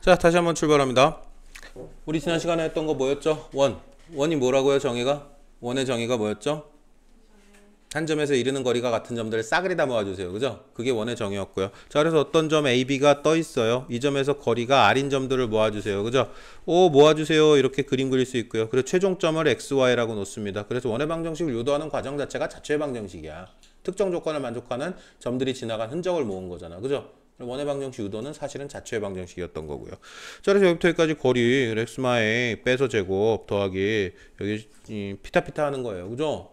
자, 다시 한번 출발합니다. 우리 지난 시간에 했던 거 뭐였죠? 원이 뭐라고요? 정의가? 원의 정의가 뭐였죠? 한 점에서 이르는 거리가 같은 점들을 싸그리 다 모아주세요. 그죠? 그게 원의 정의였고요. 자, 그래서 어떤 점 A, B가 떠 있어요. 이 점에서 거리가 R인 점들을 모아주세요. 그죠? O 모아주세요. 이렇게 그림 그릴 수 있고요. 그리고 최종점을 X, Y라고 놓습니다. 그래서 원의 방정식을 유도하는 과정 자체가 자체의 방정식이야. 특정 조건을 만족하는 점들이 지나간 흔적을 모은 거잖아. 그죠? 원의 방정식 유도는 사실은 자체의 방정식이었던 거고요. 자, 그래서 여기부터 여기까지 거리 렉스마에 빼서 제곱 더하기 여기 피타피타 하는 거예요. 그죠?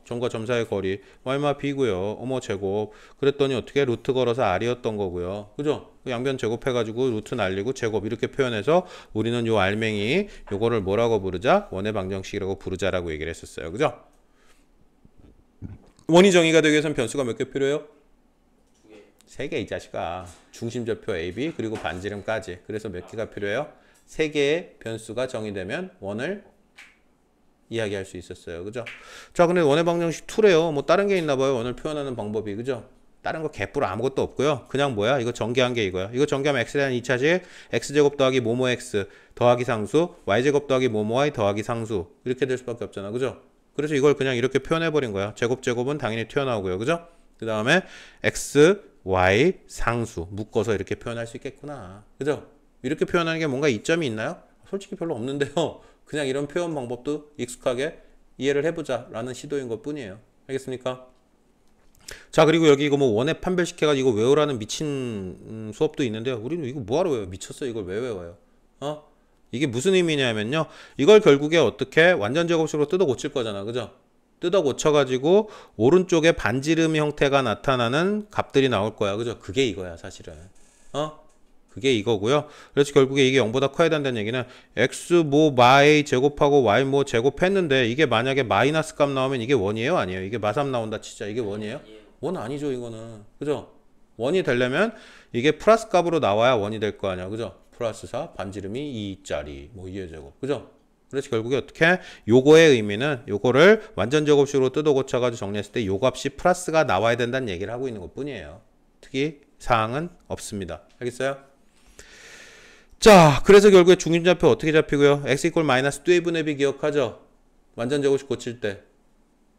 점과 점 사이의 거리 y마 b고요. 제곱. 그랬더니 어떻게 루트 걸어서 r이었던 거고요. 그죠? 양변 제곱해가지고 루트 날리고 제곱 이렇게 표현해서 우리는 요 알맹이 요거를 뭐라고 부르자? 원의 방정식이라고 부르자라고 얘기를 했었어요. 그죠? 원이 정의가 되기 위해서는 변수가 몇 개 필요해요? 3개 이 자식아. 중심좌표 AB 그리고 반지름까지. 그래서 몇 개가 필요해요? 3개의 변수가 정의되면 원을 이야기할 수 있었어요. 그죠? 자, 근데 원의 방정식 2래요. 뭐 다른 게 있나 봐요. 원을 표현하는 방법이. 그죠? 다른 거 개뿔 아무것도 없고요. 그냥 뭐야? 이거 전개한 게 이거야. 이거 전개하면 x에 대한 2차식 x제곱 더하기 뭐뭐 x 더하기 상수 y제곱 더하기 뭐뭐 y 더하기 상수 이렇게 될 수밖에 없잖아. 그죠? 그래서 이걸 그냥 이렇게 표현해버린 거야. 제곱은 당연히 튀어나오고요. 그죠? 그 다음에 x, y, 상수 묶어서 이렇게 표현할 수 있겠구나. 그죠? 이렇게 표현하는 게 뭔가 이점이 있나요? 솔직히 별로 없는데요. 그냥 이런 표현 방법도 익숙하게 이해를 해보자 라는 시도인 것 뿐이에요. 알겠습니까? 자, 그리고 여기 이거 뭐 원에 판별시켜가지고 이거 외우라는 미친 수업도 있는데요. 우리는 이거 뭐하러 외워요? 미쳤어요. 이걸 왜 외워요? 이게 무슨 의미냐면요. 이걸 결국에 어떻게 완전 제곱식으로 뜯어 고칠 거잖아. 그죠? 뜯어 고쳐가지고 오른쪽에 반지름 형태가 나타나는 값들이 나올 거야. 그죠? 그게 이거야, 사실은. 그게 이거고요. 그래서 결국에 이게 0보다 커야 된다는 얘기는 x 뭐 마이 제곱하고 y 뭐 제곱했는데 이게 만약에 마이너스 값 나오면 이게 원이에요? 아니에요? 이게 마3 나온다 치자. 이게 원이에요? 원 아니죠, 이거는. 그죠? 원이 되려면 이게 플러스 값으로 나와야 원이 될 거 아니야. 그죠? 플러스 4, 반지름이 2짜리, 뭐 2의 제곱. 그죠? 그래서 결국에 어떻게 요거의 의미는 요거를 완전 제곱식으로 뜯어 고쳐가지고 정리했을 때 요 값이 플러스가 나와야 된다는 얘기를 하고 있는 것 뿐이에요. 특히 사항은 없습니다. 알겠어요? 자, 그래서 결국에 중심좌표 어떻게 잡히고요? x 이퀄 마이너스 2a분의 b 기억하죠? 완전 제곱식 고칠 때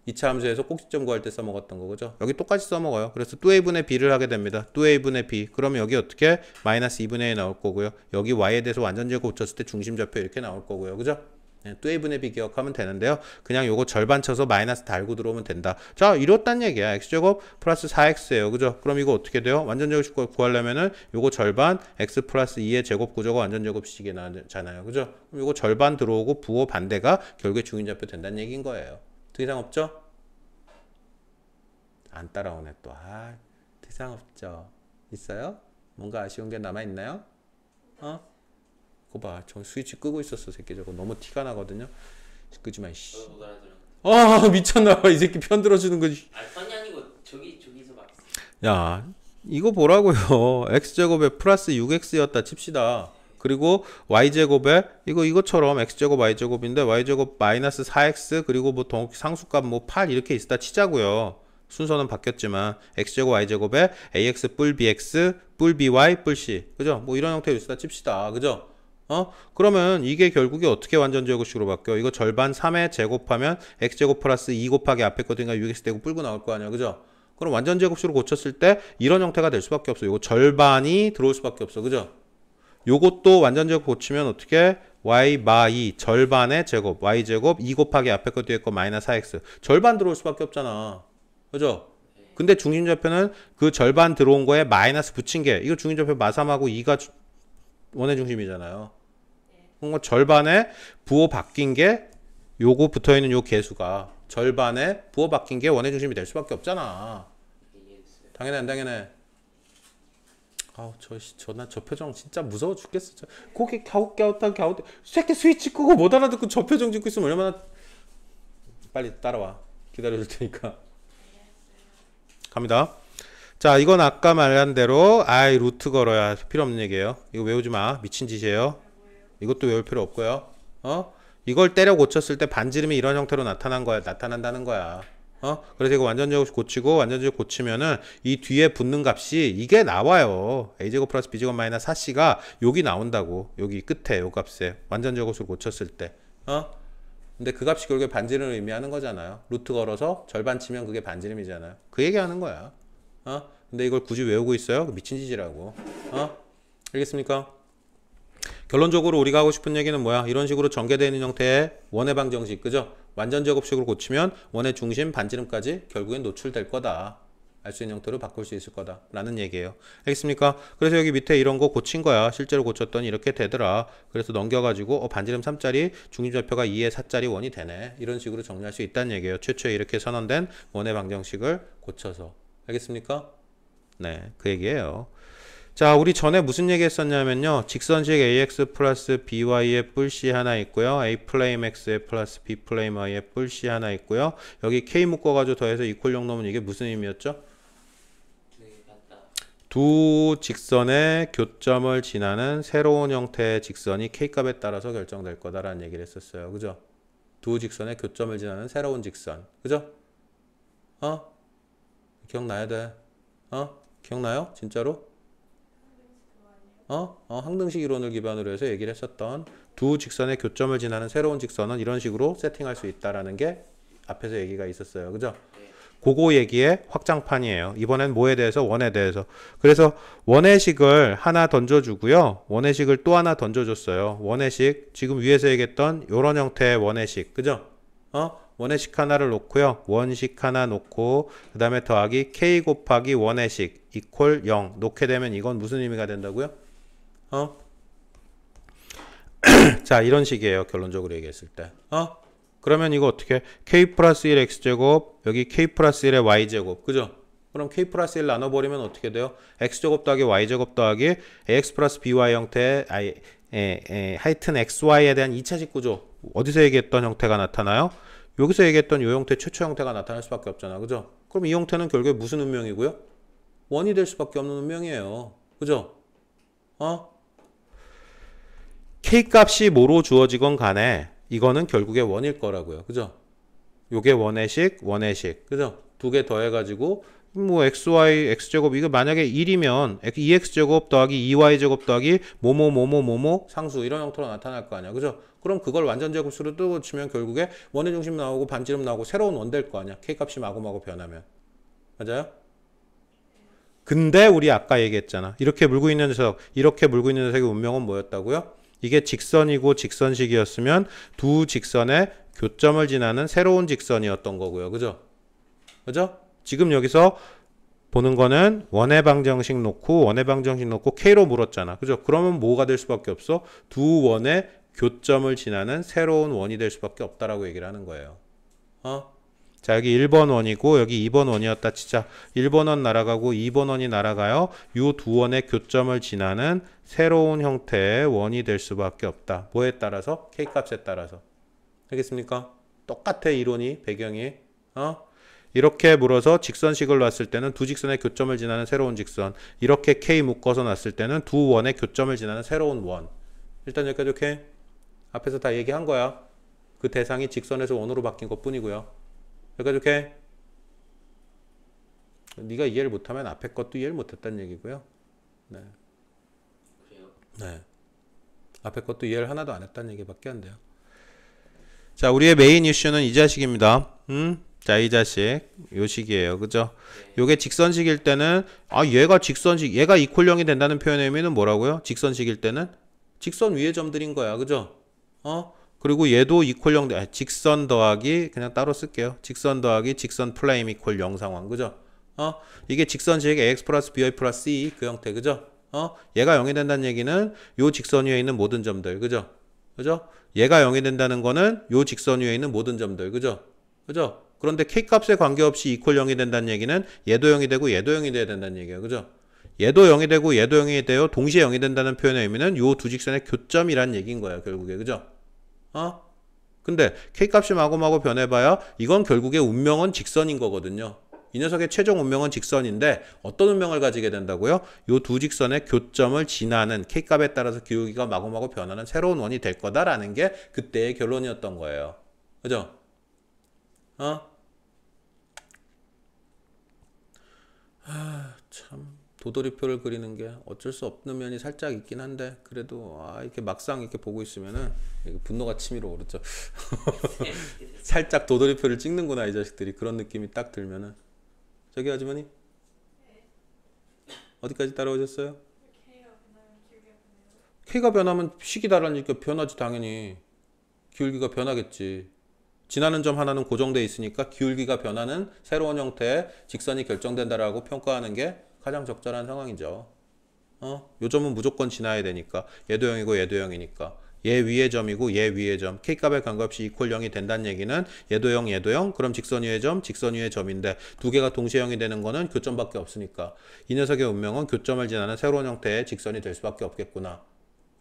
2차 함수에서 꼭지점 구할 때 써먹었던 거, 그죠? 여기 똑같이 써먹어요. 그래서 2a분의 b를 하게 됩니다. 2a분의 b. 그러면 여기 어떻게? 마이너스 2분의 1 나올 거고요. 여기 y에 대해서 완전 제곱 고쳤을 때 중심좌표 이렇게 나올 거고요. 그죠? 2a분의 b 기억하면 되는데요. 그냥 요거 절반 쳐서 마이너스 달고 들어오면 된다. 자, 이렇단 얘기야. x제곱 플러스 4x예요. 그죠? 그럼 이거 어떻게 돼요? 완전 제곱식 구하려면은 요거 절반 x 플러스 2의 제곱 구조가 완전 제곱식이 나잖아요. 그죠? 그럼 요거 절반 들어오고 부호 반대가 결국에 중심좌표 된다는 얘기인 거예요. 특이사항 없죠? 안 따라오네 또. 특이사항 없죠? 있어요? 뭔가 아쉬운 게 남아있나요? 그거 봐. 저 스위치 끄고 있었어, 새끼. 저거 너무 티가 나거든요. 끄지 마, 씨. 저도 못 알아들어. 미쳤나봐. 이 새끼 편 들어주는 거지. 편이 아니고 저기서 막. 야, 이거 보라고요. x제곱에 플러스 6x였다 칩시다. 그리고 y제곱에 이것처럼 x제곱 y제곱인데 y제곱 마이너스 4x 그리고 뭐 상수값 뭐 8 이렇게 있다 치자고요. 순서는 바뀌었지만 x제곱 y제곱에 ax 뿔 bx 뿔 by 뿔 c. 그죠? 뭐 이런 형태로 있다 칩시다. 그죠? 그러면 이게 결국에 어떻게 완전 제곱식으로 바뀌어? 이거 절반 3에 제곱하면 x제곱 플러스 2 곱하기 앞에 거든가 6x 되고 뿔고 나올 거 아니야. 그죠? 그럼 완전 제곱식으로 고쳤을 때 이런 형태가 될 수밖에 없어. 이거 절반이 들어올 수밖에 없어. 그죠? 요것도 완전 제곱 고치면 어떻게? y 마 2 절반의 제곱 y제곱 2 곱하기 앞에 거 뒤에 거 마이너스 4x 절반 들어올 수밖에 없잖아. 그죠? 근데 중심좌표는 그 절반 들어온 거에 마이너스 붙인 게 이거 중심좌표 마3하고 2가 원의 중심이잖아요. 그럼 절반에 부호 바뀐 게 요거 붙어있는 요 개수가 절반에 부호 바뀐 게 원의 중심이 될 수밖에 없잖아. 당연해 안 당연해? 저 표정 진짜 무서워 죽겠어. 고개 갸웃갸웃하게 새끼 스위치 끄고 못 알아듣고 저 표정 짓고 있으면 얼마나. 빨리 따라와. 기다려줄 테니까. 갑니다. 자, 이건 아까 말한 대로 루트 걸어야 필요 없는 얘기예요. 이거 외우지 마. 미친 짓이에요. 이것도 외울 필요 없고요. 이걸 때려 고쳤을 때 반지름이 이런 형태로 나타난다는 거야. 그래서 이거 완전제곱 고치고 완전제곱 고치면은 이 뒤에 붙는 값이 이게 나와요. a제곱 플러스 b제곱 마이너스 4c가 여기 나온다고. 여기 끝에 요 값에 완전제곱을 고쳤을 때. 근데 그 값이 결국에 반지름을 의미하는 거잖아요. 루트 걸어서 절반 치면 그게 반지름이잖아요. 그 얘기하는 거야. 근데 이걸 굳이 외우고 있어요? 미친 짓이라고. 알겠습니까? 결론적으로 우리가 하고 싶은 얘기는 뭐야? 이런 식으로 전개되어 있는 형태의 원의 방정식, 그죠? 완전제곱식으로 고치면 원의 중심 반지름까지 결국엔 노출될 거다. 알 수 있는 형태로 바꿀 수 있을 거다 라는 얘기예요. 알겠습니까? 그래서 여기 밑에 이런 거 고친 거야. 실제로 고쳤더니 이렇게 되더라. 그래서 넘겨가지고 반지름 3짜리 중심좌표가 2의 4짜리 원이 되네. 이런 식으로 정리할 수 있다는 얘기예요. 최초에 이렇게 선언된 원의 방정식을 고쳐서. 알겠습니까? 네, 그 얘기예요. 자, 우리 전에 무슨 얘기 했었냐면요. 직선식 ax 플러스 by의 뿔C 하나 있고요. a 플레임 x의 플러스 b 플레임 y의 뿔C 하나 있고요. 여기 k 묶어가지고 더해서 이퀄용 넣으면 이게 무슨 의미였죠? 두 직선의 교점을 지나는 새로운 형태의 직선이 k값에 따라서 결정될 거다라는 얘기를 했었어요. 그죠? 두 직선의 교점을 지나는 새로운 직선. 그죠? 기억나야 돼. 기억나요? 진짜로? 항등식 이론을 기반으로 해서 얘기를 했었던 두 직선의 교점을 지나는 새로운 직선은 이런 식으로 세팅할 수 있다라는 게 앞에서 얘기가 있었어요. 그죠? 그거 얘기의 확장판이에요. 이번엔 뭐에 대해서? 원에 대해서. 그래서 원의식을 하나 던져주고요. 원의식을 또 하나 던져줬어요. 원의식, 지금 위에서 얘기했던 이런 형태의 원의식. 그죠? 원의식 하나를 놓고요. 원식 하나 놓고 그 다음에 더하기 k 곱하기 원의식 이퀄 0 놓게 되면 이건 무슨 의미가 된다고요? 자, 이런 식이에요. 결론적으로 얘기했을 때. 그러면 이거 어떻게? k 플러스 1 x제곱 여기 k 플러스 1의 y제곱. 그죠? 그럼 k 플러스 1 나눠버리면 어떻게 돼요? x제곱 더하기 y제곱 더하기 ax 플러스 by 형태의 하여튼 xy에 대한 2차식 구조. 어디서 얘기했던 형태가 나타나요? 여기서 얘기했던 이 형태 최초 형태가 나타날 수밖에 없잖아. 그죠? 그럼 이 형태는 결국에 무슨 운명이고요? 원이 될 수밖에 없는 운명이에요. 그죠? k값이 뭐로 주어지건 간에 이거는 결국에 원일 거라고요. 그죠? 요게 원의식, 원의식. 그죠? 두 개 더해가지고 뭐 xy, x제곱 이거 만약에 1이면 2x제곱 더하기 2y제곱 더하기 뭐뭐 상수 이런 형태로 나타날 거 아니야. 그죠? 그럼 그걸 완전제곱수로 또 치면 결국에 원의 중심 나오고 반지름 나오고 새로운 원 될 거 아니야. k값이 마구마구 변하면. 맞아요? 근데 우리 아까 얘기했잖아. 이렇게 물고 있는 녀석, 이렇게 물고 있는 녀석의 운명은 뭐였다고요? 이게 직선이고 직선식이었으면 두 직선의 교점을 지나는 새로운 직선이었던 거고요. 그죠? 그죠? 지금 여기서 보는 거는 원의 방정식 놓고 K로 물었잖아. 그죠? 그러면 뭐가 될 수밖에 없어? 두 원의 교점을 지나는 새로운 원이 될 수밖에 없다라고 얘기를 하는 거예요. 자, 여기 1번 원이고 여기 2번 원이었다 치자. 1번 원 날아가고 2번 원이 날아가요. 요 두 원의 교점을 지나는 새로운 형태의 원이 될 수밖에 없다. 뭐에 따라서? K값에 따라서. 알겠습니까? 똑같아 이론이 배경이. 이렇게 물어서 직선식을 놨을 때는 두 직선의 교점을 지나는 새로운 직선. 이렇게 K 묶어서 놨을 때는 두 원의 교점을 지나는 새로운 원. 일단 여기까지 오케이? 앞에서 다 얘기한 거야. 그 대상이 직선에서 원으로 바뀐 것 뿐이고요. 여기까지 오케이? 네가 이해를 못하면 앞에 것도 이해를 못했다는 얘기고요. 네. 그래요? 네. 앞에 것도 이해를 하나도 안 했다는 얘기밖에 안 돼요. 자, 우리의 메인 이슈는 이 자식입니다. 자, 이 자식. 요 식이에요. 그죠? 요게 직선식일 때는 얘가 직선식, 얘가 이퀄형이 된다는 표현의 의미는 뭐라고요? 직선식일 때는 직선 위의 점들인 거야. 그죠? 그리고 얘도 이퀄형 직선 더하기 그냥 따로 쓸게요. 직선 더하기 직선 플레임 이퀄 0 상황. 그죠? 이게 직선식 ax 플러스 by 플러스 c 그 형태. 그죠? 얘가 0이 된다는 얘기는 요 직선 위에 있는 모든 점들. 그죠? 그죠? 얘가 0이 된다는 거는 요 직선 위에 있는 모든 점들. 그죠? 그죠? 그런데 k값에 관계없이 이퀄 0이 된다는 얘기는 얘도 0이 되고 얘도 0이 돼야 된다는 얘기예요. 그죠? 얘도 0이 되고 얘도 0이 돼요. 동시에 0이 된다는 표현의 의미는 요 두 직선의 교점이란 얘기인 거야. 결국에. 그죠? 근데 k값이 마구마구 변해봐야 이건 결국에 운명은 직선인 거거든요. 이 녀석의 최종 운명은 직선인데 어떤 운명을 가지게 된다고요? 요 두 직선의 교점을 지나는 k값에 따라서 기울기가 마구마구 변하는 새로운 원이 될 거다라는 게 그때의 결론이었던 거예요. 그죠? 참 도돌이표를 그리는 게 어쩔 수 없는 면이 살짝 있긴 한데 그래도 이렇게 막상 이렇게 보고 있으면은 이게 분노가 치밀어 오르죠. 살짝 도돌이표를 찍는구나 이 자식들이. 그런 느낌이 딱 들면은. 저기 아주머니 어디까지 따라오셨어요? K가 변하면 식이 다르니까 변하지 당연히. 기울기가 변하겠지. 지나는 점 하나는 고정돼 있으니까 기울기가 변하는 새로운 형태의 직선이 결정된다라고 평가하는 게 가장 적절한 상황이죠. 요 점은 무조건 지나야 되니까. 얘도 0이고 얘도 0이니까. 얘 위의 점이고 얘 위의 점. K값에 관계없이 이퀄 0이 된다는 얘기는 얘도 0, 얘도 0. 그럼 직선 위의 점, 직선 위의 점인데 두 개가 동시에 0이 되는 거는 교점밖에 없으니까 이 녀석의 운명은 교점을 지나는 새로운 형태의 직선이 될 수밖에 없겠구나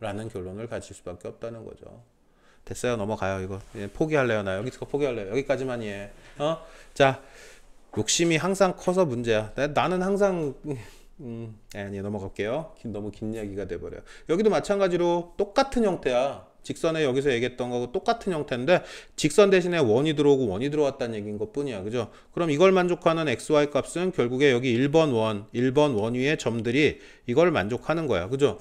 라는 결론을 가질 수밖에 없다는 거죠. 됐어요. 넘어가요. 이거 포기할래요. 나 여기서 포기할래요. 여기까지만이에요. 자, 욕심이 항상 커서 문제야. 나는 항상 아니 넘어갈게요. 너무 긴 이야기가 돼버려요. 여기도 마찬가지로 똑같은 형태야. 직선에 여기서 얘기했던 거고 똑같은 형태인데 직선 대신에 원이 들어오고 원이 들어왔다는 얘기인 것 뿐이야. 그죠? 그럼 이걸 만족하는 xy 값은 결국에 여기 1번 원 위에 점들이 이걸 만족하는 거야. 그죠?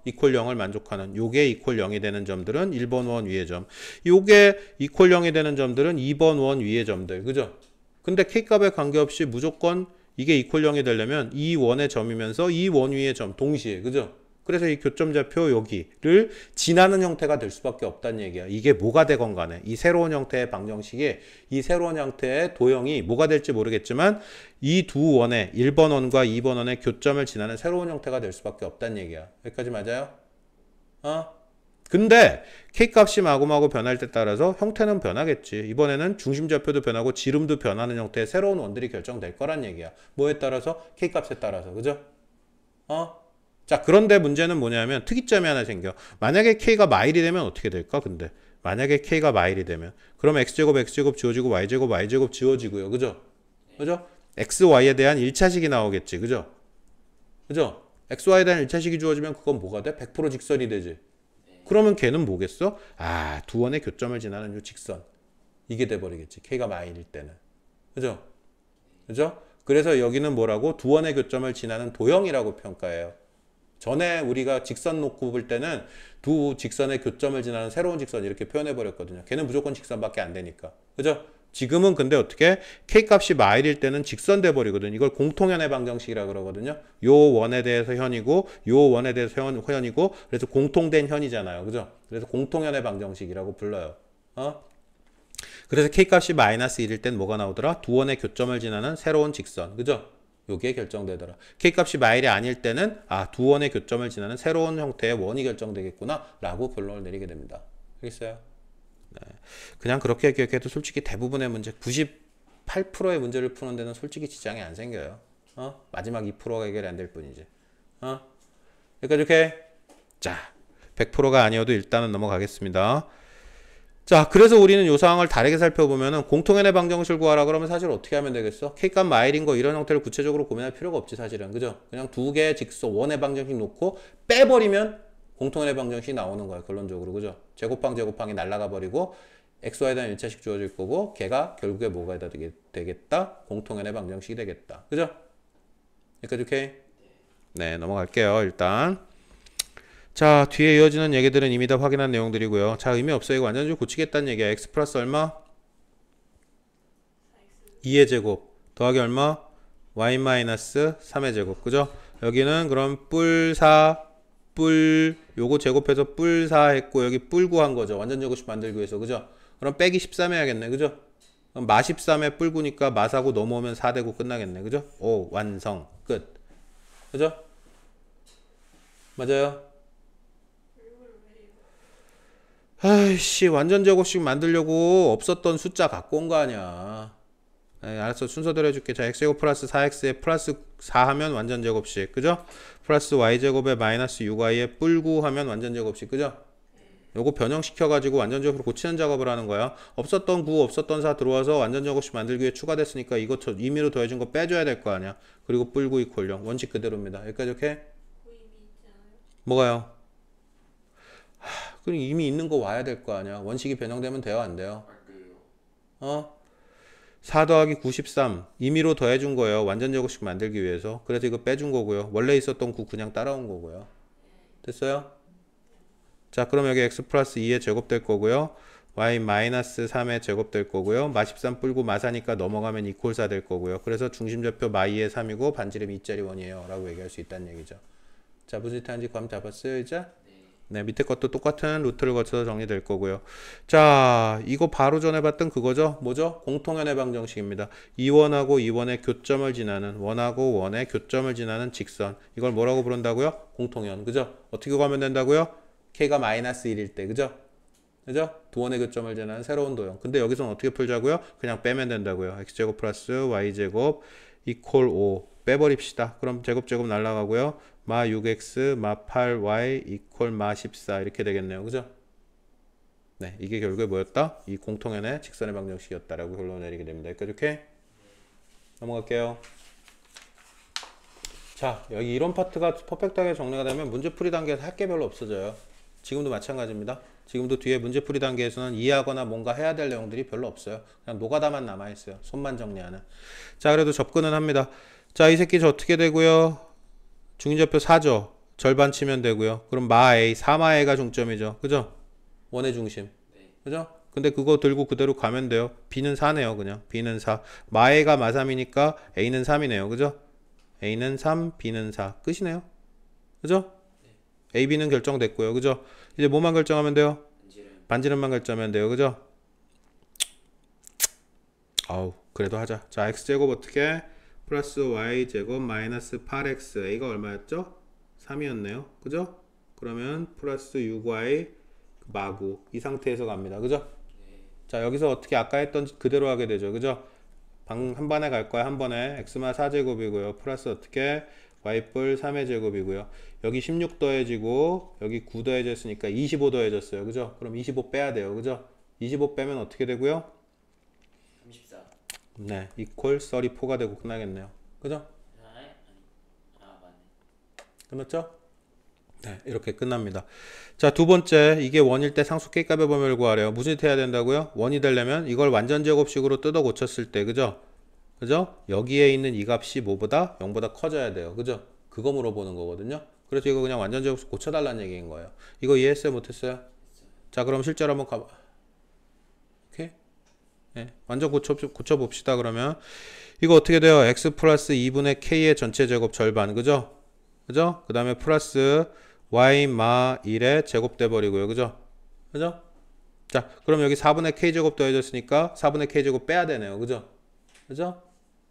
이퀄 0을 만족하는 요게 이퀄 0이 되는 점들은 1번 원 위의 점, 요게 이퀄 0이 되는 점들은 2번 원 위의 점들. 그죠? 근데 K값에 관계없이 무조건 이게 이퀄 0이 되려면 이 원의 점이면서 이 원 위의 점 동시에. 그죠? 그래서 이 교점좌표 여기를 지나는 형태가 될 수밖에 없다는 얘기야. 이게 뭐가 되건 간에 이 새로운 형태의 방정식이 이 새로운 형태의 도형이 뭐가 될지 모르겠지만 이 두 원의 1번 원과 2번 원의 교점을 지나는 새로운 형태가 될 수밖에 없다는 얘기야. 여기까지 맞아요? 근데 K값이 마구마구 변할 때 따라서 형태는 변하겠지. 이번에는 중심좌표도 변하고 지름도 변하는 형태의 새로운 원들이 결정될 거란 얘기야. 뭐에 따라서? K값에 따라서. 그죠? 자, 그런데 문제는 뭐냐면 특이점이 하나 생겨. 만약에 K가 마일이 되면 어떻게 될까? 근데 만약에 K가 마일이 되면 그럼 X제곱 지워지고 Y제곱 지워지고요. 그죠? 그죠? XY에 대한 1차식이 나오겠지. 그죠? 그죠? XY에 대한 1차식이 주어지면 그건 뭐가 돼? 100% 직선이 되지. 그러면 걔는 뭐겠어? 두 원의 교점을 지나는 요 직선. 이게 돼버리겠지. K가 마일일 때는. 그죠? 그죠? 그래서 여기는 뭐라고? 두 원의 교점을 지나는 도형이라고 평가해요. 전에 우리가 직선 놓고 볼 때는 두 직선의 교점을 지나는 새로운 직선 이렇게 표현해 버렸거든요. 걔는 무조건 직선밖에 안 되니까. 그죠? 지금은 근데 어떻게 K값이 마일일 때는 직선 돼 버리거든. 이걸 공통현의 방정식이라 그러거든요. 요 원에 대해서 현이고 요 원에 대해서 현이고 그래서 공통된 현이잖아요. 그죠? 그래서 공통현의 방정식이라고 불러요. 그래서 K값이 마이너스 1일 땐 뭐가 나오더라? 두 원의 교점을 지나는 새로운 직선. 그죠? 요게 결정되더라. K값이 마일이 아닐 때는 두 원의 교점을 지나는 새로운 형태의 원이 결정되겠구나 라고 결론을 내리게 됩니다. 알겠어요? 네. 그냥 그렇게 기억해도 솔직히 대부분의 문제 98%의 문제를 푸는 데는 솔직히 지장이 안 생겨요. 마지막 2%가 해결이 안 될 뿐이지. 그러니까 이렇게 자 100%가 아니어도 일단은 넘어가겠습니다. 자, 그래서 우리는 이 상황을 다르게 살펴보면은 공통현의 방정식을 구하라 그러면 사실 어떻게 하면 되겠어? K값 마일인 거 이런 형태를 구체적으로 고민할 필요가 없지 사실은. 그죠? 그냥 두 개의 직선 원의 방정식 놓고 빼버리면 공통현의 방정식이 나오는 거야 결론적으로. 그죠? 제곱항이 날아가 버리고 XY에 대한 1차식 주어질 거고 걔가 결국에 뭐가 되겠다? 공통현의 방정식이 되겠다. 그죠? 여기까지 오케이? 네, 넘어갈게요 일단. 자, 뒤에 이어지는 얘기들은 이미 다 확인한 내용들이고요. 자, 의미 없어. 이거 완전히 고치겠다는 얘기야. x 플러스 얼마? 2의 제곱 더하기 얼마? y 마이너스 3의 제곱. 그죠? 여기는 그럼 요거 제곱해서 뿔 4 했고 여기 뿔 9 한 거죠. 완전 제곱식 만들기 위해서. 그죠? 그럼 빼기 13 해야겠네. 그죠? 그럼 마 13에 뿔 9니까 마사고 넘어오면 4 되고 끝나겠네. 그죠? 오, 완성. 끝. 그죠? 맞아요? 아이씨, 완전 제곱식 만들려고 없었던 숫자 갖고 온 거 아니야. 알았어, 순서대로 해줄게. 자, x제곱 플러스 4x에 플러스 4 하면 완전 제곱식. 그죠? 플러스 y제곱에 마이너스 6y에 뿔9 하면 완전 제곱식. 그죠? 요거 변형시켜가지고 완전 제곱으로 고치는 작업을 하는 거야. 없었던 9, 없었던 4 들어와서 완전 제곱식 만들기 위해 추가됐으니까 이거 임의로 더해준 거 빼줘야 될 거 아니야. 그리고 뿔9 이퀄 0. 원칙 그대로입니다. 여기까지 오케이? 뭐가요? 그럼 이미 있는 거 와야 될 거 아니야. 원식이 변형되면 돼요, 안 돼요? 4 더하기 93 임의로 더해준 거예요. 완전 제곱식 만들기 위해서. 그래서 이거 빼준 거고요. 원래 있었던 9 그냥 따라온 거고요. 됐어요? 자, 그럼 여기 x 플러스 2의 제곱 될 거고요. y 마이너스 3의 제곱 될 거고요. 마13 뿔고 마사니까 넘어가면 2콜4 될 거고요. 그래서 중심좌표 마2의 3이고 반지름 2짜리 원이에요. 라고 얘기할 수 있다는 얘기죠. 자, 무슨 뜻인지 감 잡았어요, 이제? 네, 밑에 것도 똑같은 루트를 거쳐서 정리될 거고요. 자, 이거 바로 전에 봤던 그거죠? 뭐죠? 공통연의 방정식입니다. 이 원하고 이 원의 교점을 지나는, 원하고 원의 교점을 지나는 직선. 이걸 뭐라고 부른다고요? 공통연. 그죠? 어떻게 구하면 된다고요? k가 마이너스 1일 때. 그죠? 그죠? 두 원의 교점을 지나는 새로운 도형. 근데 여기서는 어떻게 풀자고요? 그냥 빼면 된다고요. x제곱 플러스 y제곱 이퀄 5. 빼버립시다. 그럼 제곱 날라가고요. 마 6x, 마 8y, 이퀄 마 14 이렇게 되겠네요. 그죠? 네, 이게 결국에 뭐였다? 이 공통연의 직선의 방정식이었다라고 결론을 내리게 됩니다. 여기까지 오케이? 넘어갈게요. 자, 여기 이런 파트가 퍼펙트하게 정리가 되면 문제풀이 단계에서 할 게 별로 없어져요. 지금도 마찬가지입니다. 지금도 뒤에 문제풀이 단계에서는 이해하거나 뭔가 해야 될 내용들이 별로 없어요. 그냥 노가다만 남아있어요. 손만 정리하는. 자, 그래도 접근은 합니다. 자, 이 새끼 저 어떻게 되고요? 중심좌표 4죠. 절반 치면 되고요. 그럼 마 A, 4마 A가 중점이죠. 그죠? 원의 중심. 그죠? 근데 그거 들고 그대로 가면 돼요. B는 4네요. 그냥. B는 4. 마 A가 마 3이니까 A는 3이네요. 그죠? A는 3, B는 4. 끝이네요. 그죠? A, B는 결정됐고요. 그죠? 이제 뭐만 결정하면 돼요? 반지름만 결정하면 돼요. 그죠? 아우, 그래도 하자. 자, x제곱 어떻게? 플러스 y제곱 마이너스 8x. a가 얼마였죠? 3이었네요. 그죠? 그러면 플러스 6y 마구 이 상태에서 갑니다. 그죠? 자, 여기서 어떻게 아까 했던 그대로 하게 되죠. 그죠? 한 번에 갈 거야. 한 번에 x마 4제곱이고요. 플러스 어떻게? y뿔 3의 제곱이고요. 여기 16 더해지고 여기 9 더해졌으니까 25 더해졌어요. 그죠? 그럼 25 빼야 돼요. 그죠? 25 빼면 어떻게 되고요? 34. 네, 이퀄 34가 되고 끝나겠네요. 그죠? 맞네. 끝났죠? 네, 이렇게 끝납니다. 자, 두 번째, 이게 원일 때 상수 K값의 범위를 구하래요. 무슨 짓 해야 된다고요? 원이 되려면 이걸 완전 제곱식으로 뜯어 고쳤을 때, 그죠? 그죠? 여기에 있는 이 값이 뭐보다? 0보다 커져야 돼요. 그죠? 그거 물어보는 거거든요. 그래서 이거 그냥 완전 제곱식 고쳐달라는 얘기인 거예요. 이거 이해했어요? 못했어요? 자, 그럼 실제로 한번 가봐. 오케이? 네, 완전 고쳐봅시다. 그러면 이거 어떻게 돼요? x 플러스 2분의 k의 전체 제곱 절반. 그죠? 그죠? 그 다음에 플러스 y 마 1의 제곱 돼버리고요. 그죠? 그죠? 자, 그럼 여기 4분의 k제곱 더해졌으니까 4분의 k제곱 빼야 되네요. 그죠? 그죠?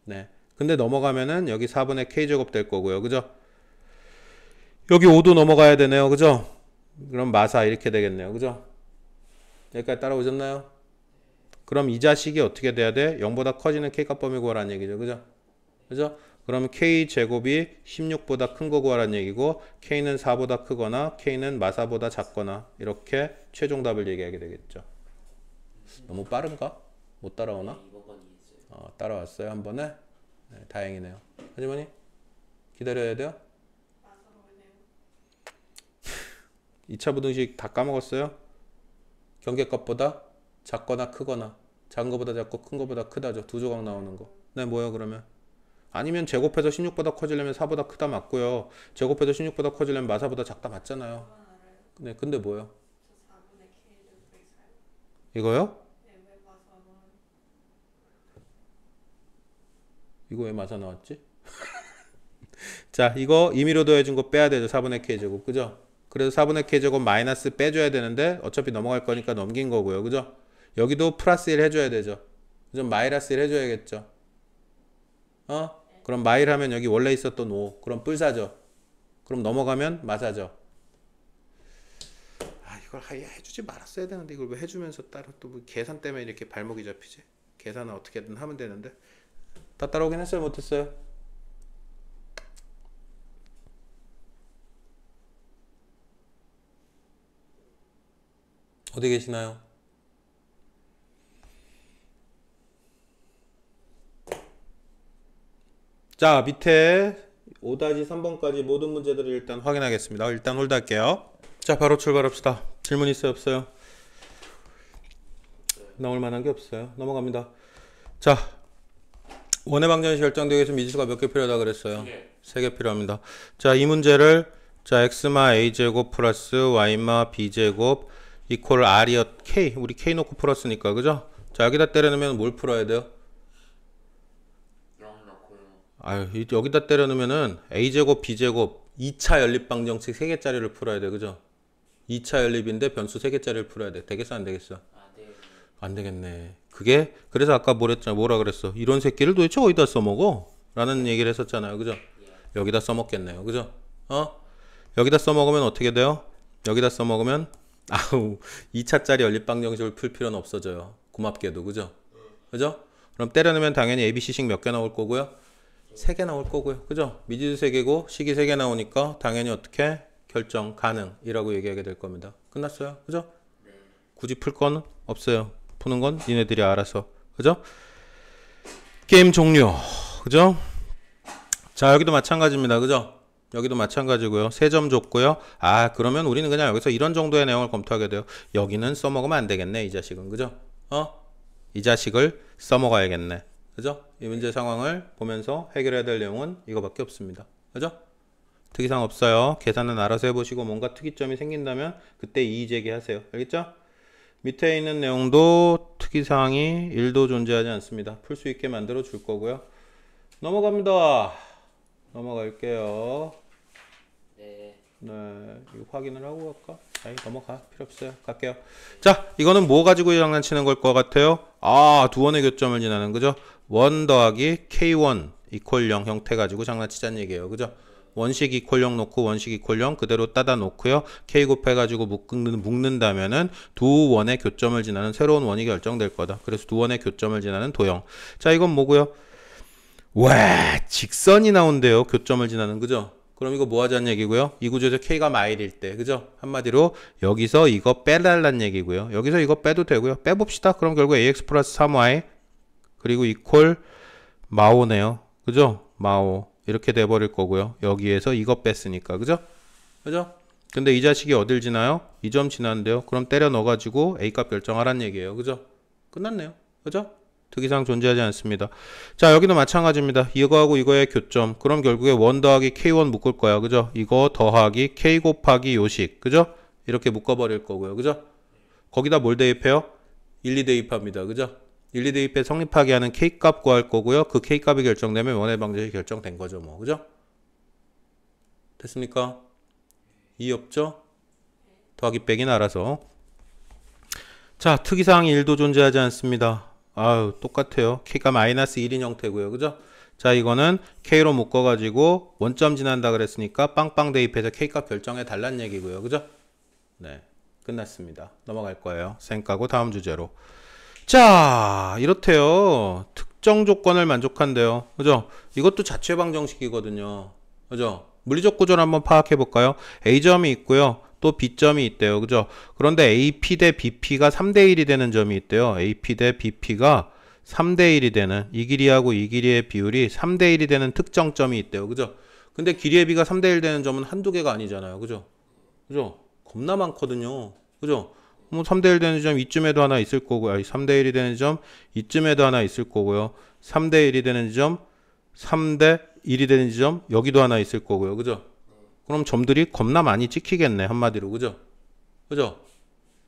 네. 근데 넘어가면은 여기 4분의 k제곱 될 거고요. 그죠? 여기 5도 넘어가야 되네요. 그죠? 그럼 마사 이렇게 되겠네요. 그죠? 여기까지 따라오셨나요? 그럼 이 자식이 어떻게 돼야 돼? 0보다 커지는 k값 범위 구하라는 얘기죠. 그죠? 그죠? 그러면 k제곱이 16보다 큰 거 구하라는 얘기고 k는 4보다 크거나 k는 마사보다 작거나 이렇게 최종 답을 얘기하게 되겠죠. 너무 빠른가? 못 따라오나? 따라왔어요 한 번에? 네, 다행이네요. 하지만이 기다려야 돼요? 2차 부등식 다 까먹었어요? 경계값보다 작거나 크거나 작은 거보다 작고 큰 거보다 크다죠. 두 조각 나오는 거. 네, 뭐요 그러면? 아니면 제곱해서 16보다 커지려면 4보다 크다 맞고요. 제곱해서 16보다 커지려면 마사보다 작다 맞잖아요. 네, 근데 뭐요? 이거요? 이거 왜 마사 나왔지? 자, 이거 임의로 더해준 거 빼야 되죠. 4분의 k제곱. 그죠? 그래서 4분의 k제곱 마이너스 빼줘야 되는데 어차피 넘어갈 거니까 넘긴 거고요. 그죠? 여기도 플러스 1 해줘야 되죠. 그죠? 마이너스 1 해줘야겠죠. 그럼 마일 하면 여기 원래 있었던 5. 그럼 뿔사죠. 그럼 넘어가면 마사죠. 아, 이걸 해주지 말았어야 되는데 이걸 왜 해주면서 따로 또뭐 계산 때문에 이렇게 발목이 잡히지? 계산은 어떻게든 하면 되는데. 다 따라오긴 했어요? 못했어요? 어디 계시나요? 자, 밑에 5-3번까지 모든 문제들을 일단 확인하겠습니다. 일단 홀드할게요. 자, 바로 출발합시다. 질문 있어요? 없어요? 나올 만한 게 없어요. 넘어갑니다. 자, 원의 방정식 결정되기 위해서 미지수가 몇 개 필요하다 그랬어요? 네. 3개 필요합니다. 자, 이 문제를 자, x마 a제곱 플러스 y마 b제곱 이퀄 r이었 k, 우리 k 놓고 풀었으니까 그죠? 자, 여기다 때려넣으면 뭘 풀어야 돼요? 0 넣고요. 아유, 여기다 때려넣으면은 a제곱 b제곱 2차 연립방정식 3개짜리를 풀어야 돼. 그죠? 2차 연립인데 변수 3개짜리를 풀어야 돼. 되겠어 안 되겠어? 네. 안 되겠네. 그게 그래서 아까 뭐라 그랬어? 이런 새끼를 도대체 어디다 써먹어? 라는 얘기를 했었잖아요. 그죠? 여기다 써먹겠네요. 그죠? 여기다 써먹으면 어떻게 돼요? 여기다 써먹으면 아우 2차짜리 연립방정식을 풀 필요는 없어져요. 고맙게도. 그죠? 그죠? 그럼 때려넣으면 당연히 ABC식 몇 개 나올 거고요? 3개 나올 거고요. 그죠? 미지수 3개고 식이 3개 나오니까 당연히 어떻게? 결정 가능이라고 얘기하게 될 겁니다. 끝났어요. 그죠? 굳이 풀 건 없어요. 푸는 건 니네들이 알아서. 그죠? 게임 종료. 그죠? 자, 여기도 마찬가지입니다. 그죠? 여기도 마찬가지고요. 3점 줬고요. 아, 그러면 우리는 그냥 여기서 이런 정도의 내용을 검토하게 돼요. 여기는 써먹으면 안 되겠네. 이 자식은. 그죠? 이 자식을 써먹어야겠네. 그죠? 이 문제 상황을 보면서 해결해야 될 내용은 이거밖에 없습니다. 그죠? 특이사항 없어요. 계산은 알아서 해보시고 뭔가 특이점이 생긴다면 그때 이의 제기하세요. 알겠죠? 밑에 있는 내용도 특이사항이 1도 존재하지 않습니다. 풀 수 있게 만들어 줄 거고요. 넘어갑니다. 넘어갈게요. 네. 네, 이거 확인을 하고 갈까? 아니, 넘어가. 필요 없어요. 갈게요. 자, 이거는 뭐 가지고 장난치는 걸 것 같아요? 아, 두 원의 교점을 지나는, 그죠? 1 더하기 K1 이퀄 0 형태 가지고 장난치자는 얘기예요. 그죠? 원식 이퀄 0 놓고 원식 이퀄 0 그대로 따다 놓고요. K 곱해가지고 묶는다면은 두 원의 교점을 지나는 새로운 원이 결정될 거다. 그래서 두 원의 교점을 지나는 도형. 자, 이건 뭐고요? 와, 직선이 나온대요. 교점을 지나는. 그죠? 그럼 이거 뭐 하자는 얘기고요? 이 구조에서 K가 마일일 때. 그죠? 한마디로 여기서 이거 빼달라는 얘기고요. 여기서 이거 빼도 되고요. 빼봅시다. 그럼 결국 AX 플러스 3Y 그리고 이퀄 마오네요. 그죠? 마오. 이렇게 돼버릴 거고요. 여기에서 이거 뺐으니까. 그죠? 그죠? 근데 이 자식이 어딜 지나요? 이 점 지나는데요. 그럼 때려 넣어가지고 A값 결정하라는 얘기예요. 그죠? 끝났네요. 그죠? 특이사항 존재하지 않습니다. 자, 여기도 마찬가지입니다. 이거하고 이거의 교점. 그럼 결국에 1 더하기 K1 묶을 거야. 그죠? 이거 더하기 K 곱하기 요식. 그죠? 이렇게 묶어버릴 거고요. 그죠? 거기다 뭘 대입해요? 1, 2 대입합니다. 그죠? 1, 2 대입해 성립하게 하는 K값 구할 거고요. 그 K값이 결정되면 원의 방정식이 결정된 거죠. 뭐. 그죠? 됐습니까? 이 없죠? 더하기 빼기는 알아서. 자, 특이사항이 1도 존재하지 않습니다. 아유, 똑같아요. K가 마이너스 1인 형태고요. 그죠? 자, 이거는 K로 묶어가지고 원점 지난다 그랬으니까 빵빵 대입해서 K값 결정해 달라는 얘기고요. 그죠? 네. 끝났습니다. 넘어갈 거예요. 쌩 까고 다음 주제로. 자, 이렇대요. 특정 조건을 만족한대요. 그죠? 이것도 자체 방정식이거든요. 그죠? 물리적 구조를 한번 파악해 볼까요? A점이 있고요. 또 B점이 있대요. 그죠? 그런데 AP 대 BP가 3대 1이 되는 점이 있대요. AP 대 BP가 3대 1이 되는 이 길이하고 이 길이의 비율이 3대 1이 되는 특정 점이 있대요. 그죠? 근데 길이의 비가 3대 1 되는 점은 한두 개가 아니잖아요. 그죠? 그죠? 겁나 많거든요. 그죠? 뭐 3대 1 되는 점 이쯤에도 하나 있을 거고요. 3대 1이 되는 점 이쯤에도 하나 있을 거고요. 3대 1이 되는 점 3대 1이 되는 점 여기도 하나 있을 거고요. 그죠? 그럼 점들이 겁나 많이 찍히겠네. 한마디로. 그죠? 그죠?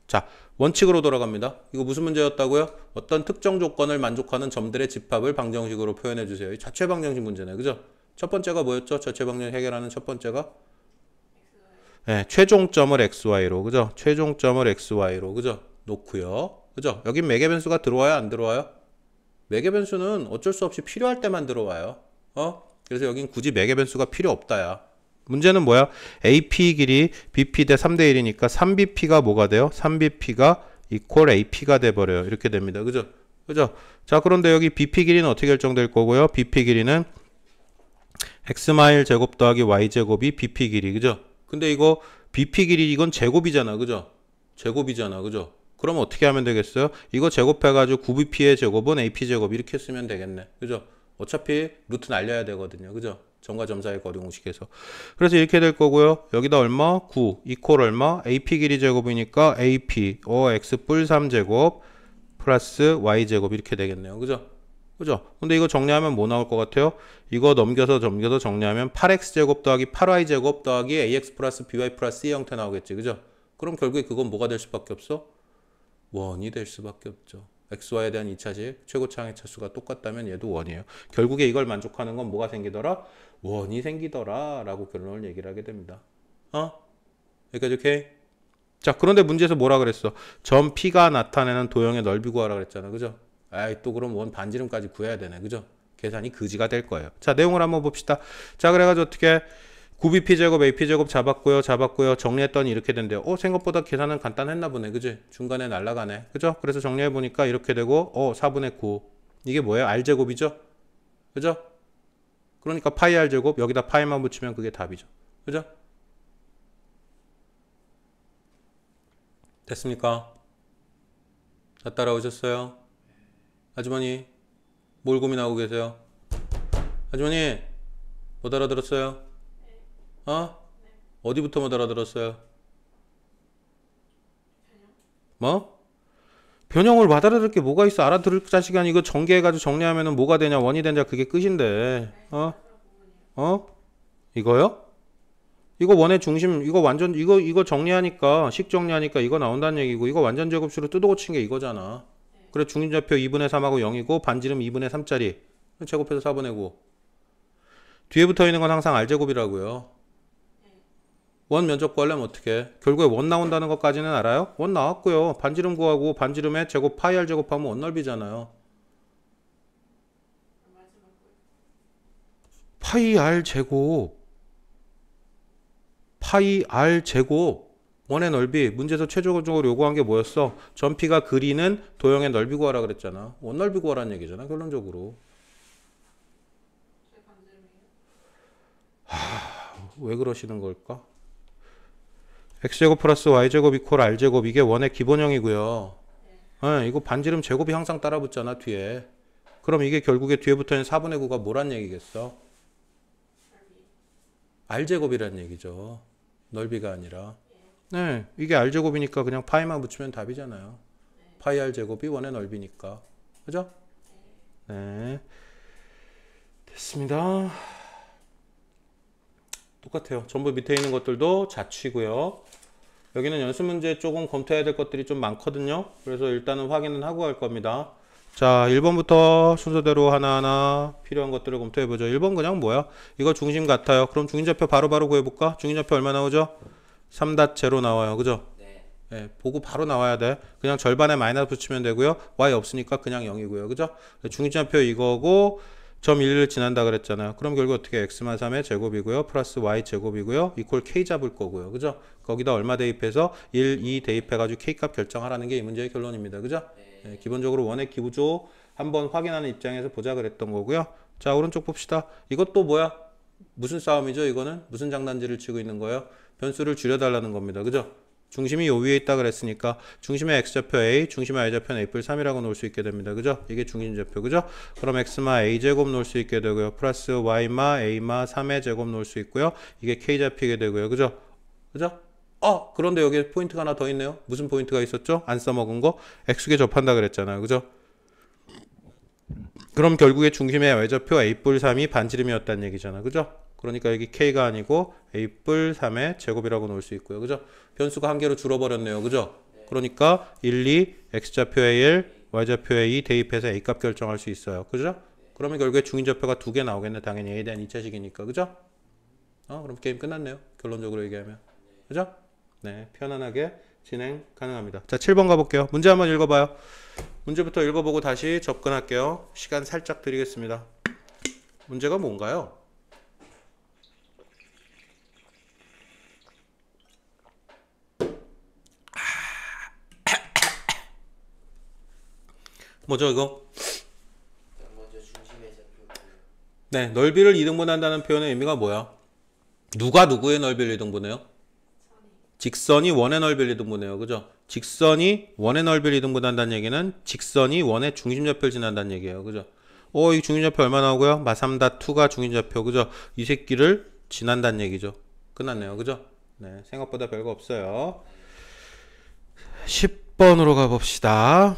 자, 원칙으로 돌아갑니다. 이거 무슨 문제였다고요? 어떤 특정 조건을 만족하는 점들의 집합을 방정식으로 표현해 주세요. 자체 방정식 문제네. 그죠? 첫 번째가 뭐였죠? 자체 방정식 해결하는 첫 번째가 네, 최종점을 xy로. 그죠? 최종점을 xy로. 그죠? 놓고요. 그죠? 여긴 매개 변수가 들어와요, 안 들어와요? 매개 변수는 어쩔 수 없이 필요할 때만 들어와요. 그래서 여긴 굳이 매개 변수가 필요 없다야. 문제는 뭐야? AP 길이 BP 대 3대 1이니까 3BP가 뭐가 돼요? 3BP가 이퀄 AP가 돼버려요. 이렇게 됩니다. 그죠? 그죠? 자, 그런데 여기 BP 길이는 어떻게 결정될 거고요? BP 길이는 X마일 제곱 더하기 Y 제곱이 BP 길이. 그죠? 근데 이거 BP 길이 이건 제곱이잖아. 그죠? 제곱이잖아. 그죠? 그럼 어떻게 하면 되겠어요? 이거 제곱해가지고 9BP의 제곱은 AP 제곱 이렇게 쓰면 되겠네. 그죠? 어차피 루트 날려야 되거든요. 그죠? 점과 점 사이 거리 공식에서. 그래서 이렇게 될 거고요. 여기다 얼마? 9 이퀄 얼마? AP 길이 제곱이니까 AP X 뿔 3제곱 플러스 Y 제곱 이렇게 되겠네요. 그죠? 그죠? 근데 이거 정리하면 뭐 나올 것 같아요? 이거 넘겨서 정리하면 8x제곱 더하기 8y제곱 더하기 ax 플러스 by 플러스 c 형태 나오겠지. 그죠? 그럼 결국에 그건 뭐가 될 수밖에 없어? 원이 될 수밖에 없죠. xy에 대한 2차식 최고차항의 차수가 똑같다면 얘도 원이에요. 결국에 이걸 만족하는 건 뭐가 생기더라? 원이 생기더라 라고 결론을 얘기를 하게 됩니다. 여기까지 오케이? 자, 그런데 문제에서 뭐라 그랬어? 점 P가 나타내는 도형의 넓이 구하라 그랬잖아. 그죠? 아이, 또 그럼 원 반지름까지 구해야 되네. 그죠? 계산이 그지가 될 거예요. 자, 내용을 한번 봅시다. 자, 그래가지고 어떻게 9bp제곱 ap제곱 잡았고요. 정리했더니 이렇게 된대요. 생각보다 계산은 간단했나 보네. 그지? 중간에 날아가네. 그죠? 그래서 정리해보니까 이렇게 되고 4분의 9. 이게 뭐예요? r제곱이죠? 그죠? 그러니까 파이 r제곱 여기다 파이만 붙이면 그게 답이죠. 그죠? 됐습니까? 다 따라오셨어요? 아주머니 뭘 고민하고 계세요? 아주머니 못 알아들었어요? 어디부터 못 알아들었어요? 뭐? 변형을 못 알아들을 게 뭐가 있어? 알아들을 자식이 아니 이거 전개해가지고 정리하면은 뭐가 되냐? 원이 되냐? 그게 끝인데. 이거요? 이거 원의 중심 이거 완전 이거 정리하니까 식 정리하니까 이거 나온다는 얘기고 이거 완전 제곱식으로 뜯어고친 게 이거잖아. 그래 중심좌표 2분의 3하고 0이고 반지름 2분의 3짜리 제곱해서 4분의 9. 뒤에 붙어있는 건 항상 r제곱이라고요. 원 면적 구하려면 어떻게 해? 결국에 원 나온다는 것까지는 알아요? 원 나왔고요. 반지름 구하고 반지름의 제곱 파이 r 제곱하면 원 넓이잖아요. 파이 r 제곱 파이 r 제곱 원의 넓이 문제에서 최종적으로 요구한 게 뭐였어? 점 P가 그리는 도형의 넓이 구하라 그랬잖아. 원 넓이 구하라는 얘기잖아. 결론적으로. 왜 그러시는 걸까? x제곱 플러스 y제곱 이퀄 r제곱 이게 원의 기본형이고요. 이거 반지름 제곱이 항상 따라붙잖아 뒤에. 그럼 이게 결국에 뒤에 붙어있는 4분의 9가 뭐란 얘기겠어? r제곱이란 얘기죠. 넓이가 아니라. 네, 이게 r제곱이니까 그냥 파이만 붙이면 답이잖아요. 파이 r제곱이 원의 넓이니까. 그죠? 네. 됐습니다. 똑같아요. 전부 밑에 있는 것들도 자취고요. 여기는 연습 문제 조금 검토해야 될 것들이 좀 많거든요. 그래서 일단은 확인은 하고 갈 겁니다. 자, 1번부터 순서대로 하나하나 필요한 것들을 검토해보죠. 1번 그냥 뭐야? 이거 중심 같아요. 그럼 중심좌표 바로바로 구해볼까? 중심좌표 얼마 나오죠? 3.0 나와요. 그죠? 네, 보고 바로 나와야 돼. 그냥 절반에 마이너스 붙이면 되고요. y 없으니까 그냥 0이고요. 그죠? 중심좌표 이거고 점 1을 지난다 그랬잖아요. 그럼 결국 어떻게 x만 3의 제곱이고요. 플러스 y 제곱이고요. 이퀄 k 잡을 거고요. 그죠? 거기다 얼마 대입해서 1, 2 대입해가지고 k 값 결정하라는 게 이 문제의 결론입니다. 그죠? 네, 기본적으로 원의 기구조 한번 확인하는 입장에서 보자 그랬던 거고요. 자, 오른쪽 봅시다. 이것도 뭐야? 무슨 싸움이죠? 이거는 무슨 장난질을 치고 있는 거예요? 변수를 줄여달라는 겁니다. 그죠? 중심이 요 위에 있다 그랬으니까 중심의 x좌표 a, 중심의 y좌표는 a 뿔 3이라고 놓을 수 있게 됩니다. 그죠? 이게 중심좌표. 그죠? 그럼 x마 a제곱 놓을 수 있게 되고요. 플러스 y마 a마 3의 제곱 놓을 수 있고요. 이게 k 잡히게 되고요. 그죠? 그죠? 그런데 여기 포인트가 하나 더 있네요. 무슨 포인트가 있었죠? 안 써먹은 거? x에 접한다 그랬잖아요. 그죠? 그럼 결국에 중심의 y좌표 a 뿔 3이 반지름이었다는 얘기잖아. 그죠? 그러니까 여기 k가 아니고 a 뿔 3의 제곱이라고 놓을 수 있고요. 그죠? 변수가 한 개로 줄어버렸네요. 그죠? 그러니까 1, 2, x좌표 a1, y좌표 a2 대입해서 a 값 결정할 수 있어요. 그죠? 그러면 결국에 중심좌표가 두 개 나오겠네. 당연히 a에 대한 2차식이니까. 그죠? 그럼 게임 끝났네요. 결론적으로 얘기하면. 그죠? 네, 편안하게 진행 가능합니다. 자, 7번 가볼게요. 문제 한번 읽어봐요. 문제부터 읽어보고 다시 접근할게요. 시간 살짝 드리겠습니다. 문제가 뭔가요? 뭐죠 이거? 먼저 중심에서 네, 넓이를 이등분한다는 표현의 의미가 뭐야? 누가 누구의 넓이를 이등분해요? 직선이 원의 넓이를 이등분해요. 그죠? 직선이 원의 넓이를 이등분한다는 얘기는 직선이 원의 중심좌표를 지난다는 얘기예요. 그죠? 이 중심좌표 얼마 나오고요? 마 3.2가 중심좌표. 그죠? 이 새끼를 지난다는 얘기죠. 끝났네요. 그죠? 네, 생각보다 별거 없어요. 10번으로 가봅시다.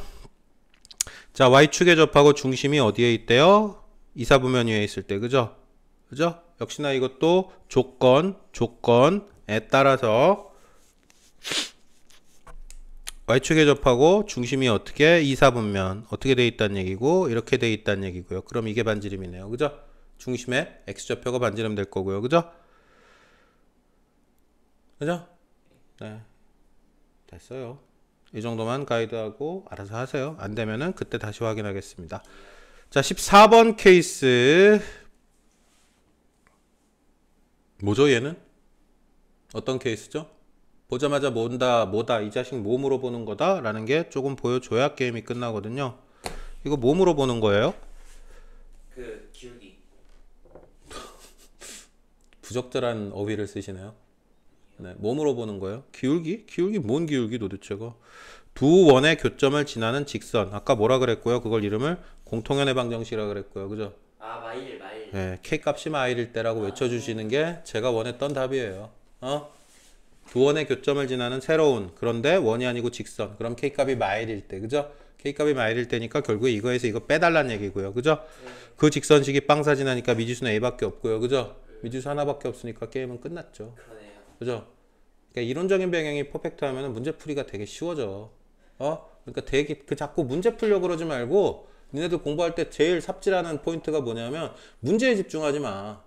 자, y축에 접하고 중심이 어디에 있대요? 이사분면 위에 있을 때, 그죠? 그죠? 역시나 이것도 조건에 따라서 y축에 접하고 중심이 어떻게 이사분면 어떻게 돼 있다는 얘기고 이렇게 돼 있다는 얘기고요. 그럼 이게 반지름이네요. 그죠? 중심에 x좌표가 반지름 될 거고요. 그죠? 그죠? 네. 됐어요. 이 정도만 가이드하고 알아서 하세요. 안 되면은 그때 다시 확인하겠습니다. 자, 14번 케이스. 뭐죠, 얘는? 어떤 케이스죠? 보자마자 뭐다, 이 자식 뭐 물어보는 거다? 라는 게 조금 보여줘야 게임이 끝나거든요. 이거 뭐 물어보는 거예요? 그 기울기. 부적절한 어휘를 쓰시네요. 네, 뭐 물어보는 거예요? 기울기? 기울기? 뭔 기울기 도대체가? 두 원의 교점을 지나는 직선. 아까 뭐라 그랬고요? 그걸 이름을 공통연의 방정식이라 그랬고요. 그죠? 아 마일. 네, K값이 마일일 때라고 외쳐주시는 게 제가 원했던 답이에요. 두 원의 교점을 지나는 새로운, 그런데 원이 아니고 직선. 그럼 K값이 마일일 때, 그죠? K값이 마일일 때니까 결국에 이거에서 이거 빼달라는 얘기고요. 그죠? 그 직선식이 빵사 지나니까 미지수는 A밖에 없고요. 그죠? 미지수 하나밖에 없으니까 게임은 끝났죠. 그러네요. 그죠? 그러니까 이론적인 배경이 퍼펙트 하면 문제풀이가 되게 쉬워져. 그러니까 되게 자꾸 문제 풀려고 그러지 말고 니네들 공부할 때 제일 삽질하는 포인트가 뭐냐면 문제에 집중하지 마.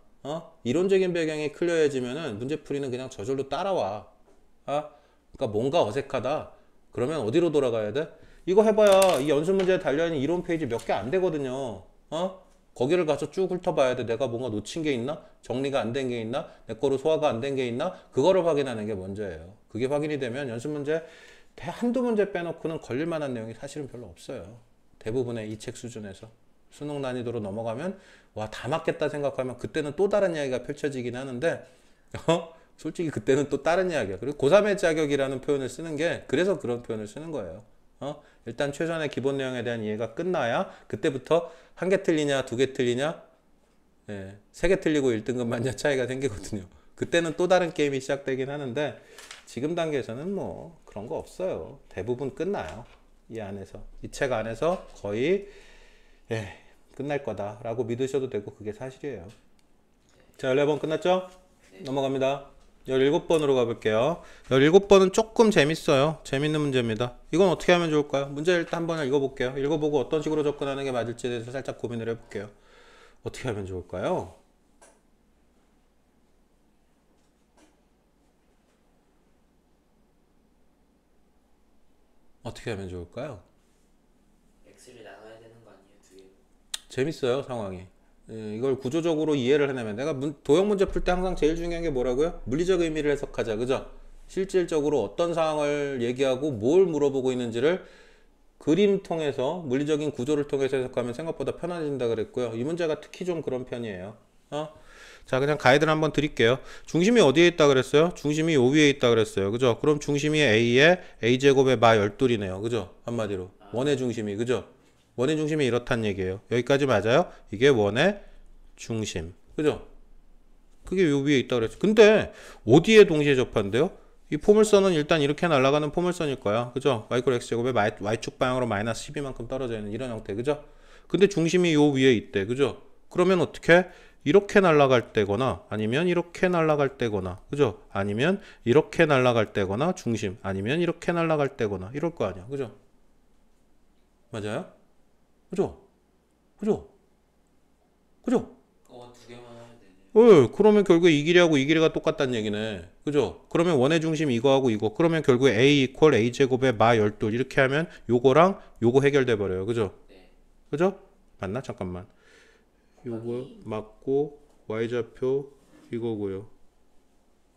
이론적인 배경이 클리어해지면은 문제풀이는 그냥 저절로 따라와. 그러니까 뭔가 어색하다. 그러면 어디로 돌아가야 돼? 이거 해봐야 이 연습 문제에 달려있는 이론 페이지 몇 개 안 되거든요. 거기를 가서 쭉 훑어봐야 돼. 내가 뭔가 놓친 게 있나? 정리가 안 된 게 있나? 내 거로 소화가 안 된 게 있나? 그거를 확인하는 게 먼저예요. 그게 확인이 되면 연습 문제 한두 문제 빼놓고는 걸릴 만한 내용이 사실은 별로 없어요. 대부분의 이 책 수준에서. 수능 난이도로 넘어가면 와, 다 맞겠다 생각하면 그때는 또 다른 이야기가 펼쳐지긴 하는데 솔직히 그때는 또 다른 이야기야. 그리고 고3의 자격이라는 표현을 쓰는 게 그래서 그런 표현을 쓰는 거예요. 일단 최소한의 기본 내용에 대한 이해가 끝나야 그때부터 한 개 틀리냐, 두 개 틀리냐, 세 개 틀리고 1등급 맞냐 차이가 생기거든요. 그때는 또 다른 게임이 시작되긴 하는데 지금 단계에서는 뭐 그런 거 없어요. 대부분 끝나요. 이 안에서. 이 책 안에서 거의 끝날 거다라고 믿으셔도 되고 그게 사실이에요. 자, 14번 끝났죠? 넘어갑니다. 17번으로 가볼게요. 17번은 조금 재밌어요. 재밌는 문제입니다. 이건 어떻게 하면 좋을까요? 문제 일단 한번 읽어볼게요. 읽어보고 어떤 식으로 접근하는 게 맞을지에 대해서 살짝 고민을 해볼게요. 어떻게 하면 좋을까요? 어떻게 하면 좋을까요? x를 나눠야 되는 거 아니에요? 두 개. 재밌어요, 상황이. 이걸 구조적으로 이해를 해내면 내가 도형 문제 풀 때 항상 제일 중요한 게 뭐라고요? 물리적 의미를 해석하자. 그죠? 실질적으로 어떤 상황을 얘기하고 뭘 물어보고 있는지를 그림 통해서 물리적인 구조를 통해서 해석하면 생각보다 편해진다 그랬고요. 이 문제가 특히 좀 그런 편이에요. 자, 그냥 가이드를 한번 드릴게요. 중심이 어디에 있다 그랬어요? 중심이 요 위에 있다 그랬어요. 그죠? 그럼 중심이 A에 A제곱의 마 12이네요. 그죠? 한마디로. 원의 중심이. 그죠? 원의 중심이 이렇단 얘기예요. 여기까지 맞아요? 이게 원의 중심. 그죠? 그게 요 위에 있다 그랬죠. 근데 어디에 동시에 접한대요? 이 포물선은 일단 이렇게 날아가는 포물선일 거야. 그죠? y x제곱에 y축 방향으로 마이너스 12만큼 떨어져 있는 이런 형태. 그죠? 근데 중심이 요 위에 있대. 그죠? 그러면 어떻게? 이렇게 날아갈 때거나 아니면 이렇게 날아갈 때거나. 그죠? 아니면 이렇게 날아갈 때거나 중심. 아니면 이렇게 날아갈 때거나 이럴 거 아니야. 그죠? 맞아요? 그죠? 그죠? 그죠? 두 개만 하면 되네. 그러면 결국에 이 길이하고 이 길이가 똑같다는 얘기네. 그죠? 그러면 원의 중심 이거하고 이거. 그러면 결국에 A 이퀄 A제곱의 마 12 이렇게 하면 요거랑 요거 해결돼 버려요. 그죠? 네. 그죠? 맞나? 잠깐만. 요거 맞고 Y좌표 이거고요.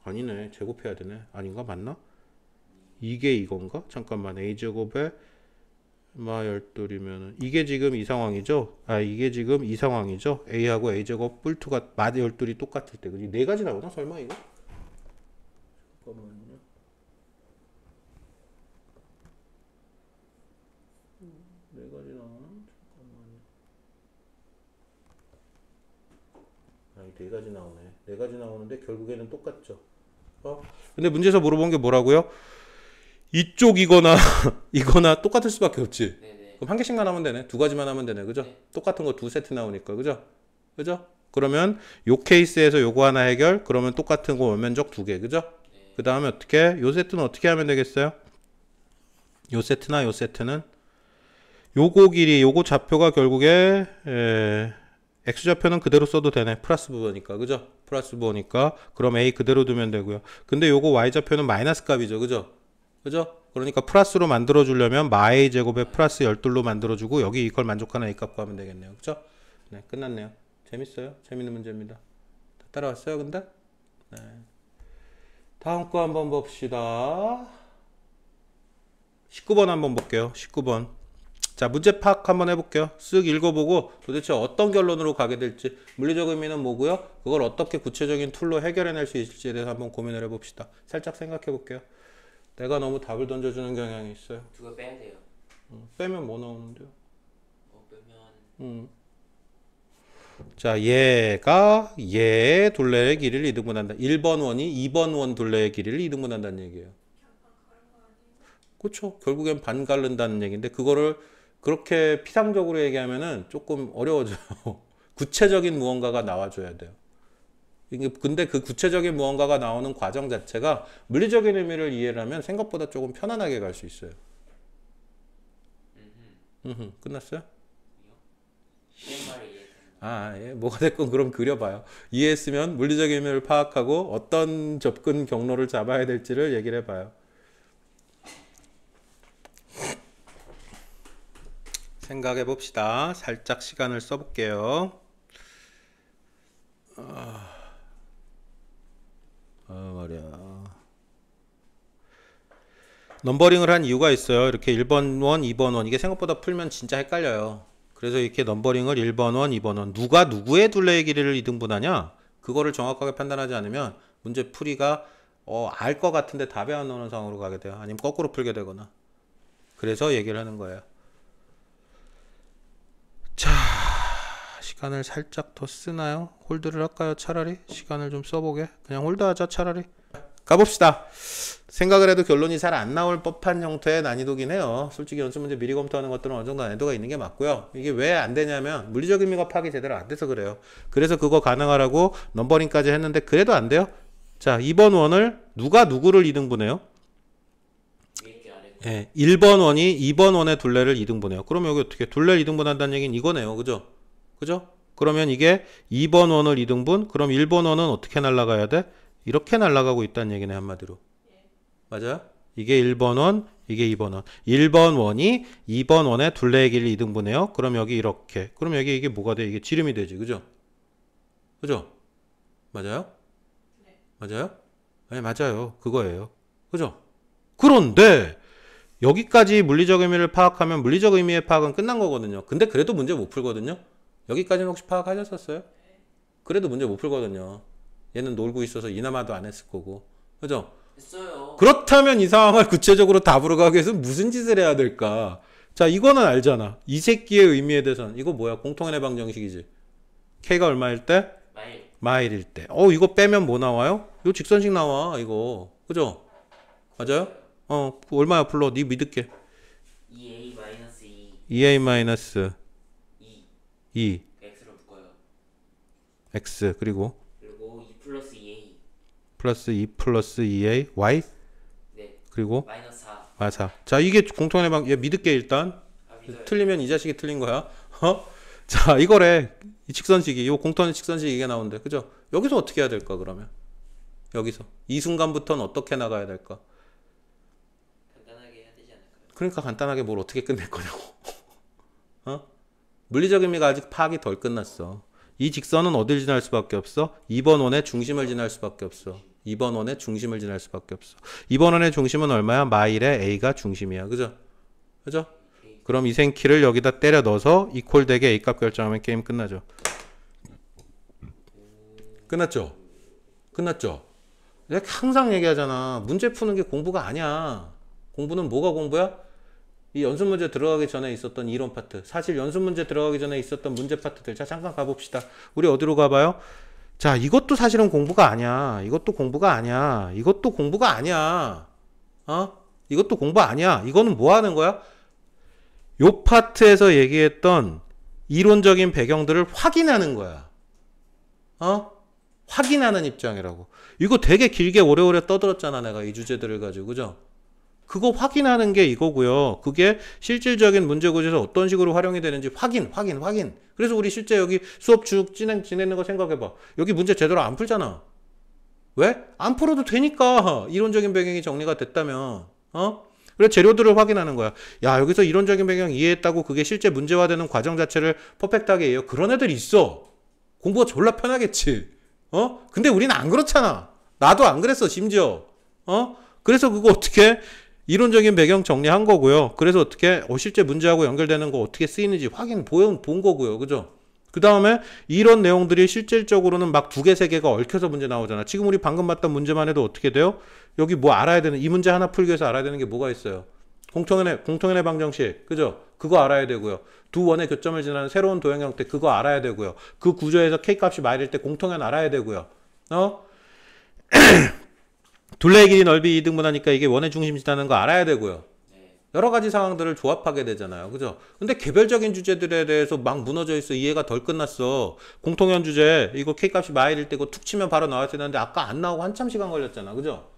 아니네. 제곱해야 되네. 아닌가? 맞나? 이게 이건가? 잠깐만. A제곱에 마 12이면은 이게 지금 이 상황이죠? 이게 지금 이 상황이죠? A하고 A제곱 뿔투가 마 12이 똑같을 때. 그지? 네 가지 나오나? 설마 이거? 잠깐만요. 네 가지 나오나? 잠깐만요. 네 가지 나오네. 네 가지 나오는데 결국에는 똑같죠. 근데 문제에서 물어본 게 뭐라고요? 이쪽이거나 이거나 똑같을 수밖에 없지. 네네. 그럼 한 개씩만 하면 되네. 두 가지만 하면 되네. 그죠? 네. 똑같은 거 두 세트 나오니까. 그죠? 그죠? 그러면 요 케이스에서 요거 하나 해결. 그러면 똑같은 거 원면적 두 개. 그죠? 네. 그 다음에 어떻게? 요 세트는 어떻게 하면 되겠어요? 요 세트나 요 세트는 요거 길이, 요거 좌표가 결국에 X좌표는 그대로 써도 되네. 플러스 부호니까. 그죠? 플러스 부호니까. 그럼 A 그대로 두면 되고요. 근데 요거 Y좌표는 마이너스 값이죠. 그죠? 그죠? 그러니까 플러스로 만들어 주려면 마A 제곱에 플러스 12로 만들어 주고 여기 이걸 만족하는 A 값 구하면 되겠네요. 그죠? 네, 끝났네요. 재밌어요. 재밌는 문제입니다. 다 따라왔어요, 근데? 네. 다음 거 한번 봅시다. 19번 한번 볼게요. 19번. 자, 문제 파악 한번 해볼게요. 쓱 읽어보고 도대체 어떤 결론으로 가게 될지, 물리적 의미는 뭐고요? 그걸 어떻게 구체적인 툴로 해결해낼 수 있을지에 대해서 한번 고민을 해봅시다. 살짝 생각해 볼게요. 내가 너무 답을 던져주는 경향이 있어요. 두 개 빼야 돼요. 빼면 뭐 나오는데요? 빼면 자, 얘가 얘의 둘레의 길이를 이등분한다. 1번 원이 2번 원 둘레의 길이를 이등분한다는 얘기예요. 그렇죠. 결국엔 반 가른다는 얘기인데 그거를 그렇게 피상적으로 얘기하면은 조금 어려워져요. 구체적인 무언가가 나와줘야 돼요. 이게 근데 그 구체적인 무언가가 나오는 과정 자체가 물리적인 의미를 이해를 하면 생각보다 조금 편안하게 갈 수 있어요. 끝났어요? 말이 예. 뭐가 됐건 그럼 그려봐요. 이해했으면 물리적 의미를 파악하고 어떤 접근 경로를 잡아야 될지를 얘기를 해봐요. 생각해 봅시다. 살짝 시간을 써볼게요. 말이야. 넘버링을 한 이유가 있어요. 이렇게 1번 원, 2번 원. 이게 생각보다 풀면 진짜 헷갈려요. 그래서 이렇게 넘버링을 1번 원, 2번 원. 누가 누구의 둘레의 길이를 이등분하냐? 그거를 정확하게 판단하지 않으면 문제 풀이가 알 것 같은데 답이 안 나오는 상황으로 가게 돼요. 아니면 거꾸로 풀게 되거나. 그래서 얘기를 하는 거예요. 자, 시간을 살짝 더 쓰나요? 홀드를 할까요? 차라리? 시간을 좀 써보게. 그냥 홀드하자 차라리. 가봅시다. 생각을 해도 결론이 잘 안 나올 법한 형태의 난이도긴 해요. 솔직히 연습 문제 미리 검토하는 것들은 어느 정도 난이도가 있는 게 맞고요. 이게 왜 안 되냐면 물리적 의미가 파악이 제대로 안 돼서 그래요. 그래서 그거 가능하라고 넘버링까지 했는데 그래도 안 돼요. 자, 2번 원을 누가 누구를 이등분해요? 예, 1번 원이 2번 원의 둘레를 이등분해요. 그럼 여기 어떻게 둘레를 이등분한다는 얘기는 이거네요. 그죠? 그죠? 그러면 이게 2번 원을 이등분, 그럼 1번 원은 어떻게 날아가야 돼? 이렇게 날아가고 있다는 얘기네, 한마디로. 맞아요? 이게 1번 원, 이게 2번 원. 1번 원이 2번 원의 둘레의 길을 이등분해요. 그럼 여기 이렇게. 그럼 여기 이게 뭐가 돼? 이게 지름이 되지. 그죠? 그죠? 맞아요? 맞아요? 네, 맞아요. 그거예요. 그죠? 그런데 여기까지 물리적 의미를 파악하면 물리적 의미의 파악은 끝난 거거든요. 근데 그래도 문제 못 풀거든요. 여기까지는 혹시 파악하셨었어요? 그래도 문제 못 풀거든요. 얘는 놀고 있어서 이나마도 안 했을 거고. 그죠? 했어요. 그렇다면 이 상황을 구체적으로 답으로 가기 위해서 무슨 짓을 해야 될까? 자, 이거는 알잖아. 이 새끼의 의미에 대해서는. 이거 뭐야? 공통의 방정식이지. K가 얼마일 때? 마일일 때. 이거 빼면 뭐 나와요? 이거 직선식 나와, 이거. 그죠? 맞아요? 얼마야, 불러. 네 믿을게. 2a 마이너스 2 2a 마이너스 2 x로 묶어요. x 그리고 2 플러스 2a 플러스 2 플러스 2a y 네 그리고 마이너스 4 4. 자, 이게 공통의 방, 얘 믿을게 일단. 믿어요. 틀리면 이 자식이 틀린 거야. 자, 이거래. 이 직선식이, 이 공통의 직선식이 이게 나온대. 그죠? 여기서 어떻게 해야 될까, 그러면? 여기서. 이 순간부터는 어떻게 나가야 될까? 간단하게 해야 되지 않을까요? 그러니까 간단하게 뭘 어떻게 끝낼 거냐고. 물리적 의미가 아직 파악이 덜 끝났어. 이 직선은 어딜 지날 수밖에 없어? 2번 원의 중심을 지날 수밖에 없어. 2번 원의 중심을 지날 수밖에 없어. 2번 원의 중심은 얼마야? 마일에 A가 중심이야. 그죠? 그죠? 그럼 이 생키를 여기다 때려 넣어서 이퀄 되게 A값 결정하면 게임 끝나죠. 끝났죠? 끝났죠? 내가 항상 얘기하잖아. 문제 푸는 게 공부가 아니야. 공부는 뭐가 공부야? 이 연습 문제 들어가기 전에 있었던 이론 파트. 사실 연습 문제 들어가기 전에 있었던 문제 파트들. 자, 잠깐 가봅시다. 우리 어디로 가봐요? 자, 이것도 사실은 공부가 아니야. 이것도 공부가 아니야. 이것도 공부가 아니야. 이것도 공부 아니야. 이거는 뭐 하는 거야? 요 파트에서 얘기했던 이론적인 배경들을 확인하는 거야. 확인하는 입장이라고. 이거 되게 길게 오래오래 떠들었잖아, 내가 이 주제들을 가지고. 그죠? 그거 확인하는 게 이거고요. 그게 실질적인 문제구조에서 어떤 식으로 활용이 되는지 확인. 그래서 우리 실제 여기 수업 쭉 진행하는 거 생각해봐. 여기 문제 제대로 안 풀잖아. 왜? 안 풀어도 되니까. 이론적인 배경이 정리가 됐다면. 그래 재료들을 확인하는 거야. 야, 여기서 이론적인 배경 이해했다고 그게 실제 문제화되는 과정 자체를 퍼펙트하게 이해해요. 그런 애들 있어. 공부가 졸라 편하겠지. 근데 우리는 안 그렇잖아. 나도 안 그랬어, 심지어. 그래서 그거 어떻게 이론적인 배경 정리한 거고요. 그래서 어떻게 실제 문제하고 연결되는 거 어떻게 쓰이는지 본 거고요. 그죠? 그 다음에 이런 내용들이 실질적으로는 막 2개, 3개가 얽혀서 문제 나오잖아. 지금 우리 방금 봤던 문제만 해도 어떻게 돼요? 여기 뭐 알아야 되는, 이 문제 하나 풀기 위해서 알아야 되는 게 뭐가 있어요? 공통연의 방정식. 그죠? 그거 알아야 되고요. 두 원의 교점을 지나는 새로운 도형 형태. 그거 알아야 되고요. 그 구조에서 K 값이 마일일 때 공통연 알아야 되고요. 둘레의 길이 넓이 2등분하니까 이게 원의 중심 지나는 거 알아야 되고요. 여러 가지 상황들을 조합하게 되잖아요. 그죠? 근데 개별적인 주제들에 대해서 막 무너져 있어. 이해가 덜 끝났어. 공통연 주제, 이거 K값이 마일일 때고 툭 치면 바로 나왔어야 되는데 아까 안 나오고 한참 시간 걸렸잖아. 그죠?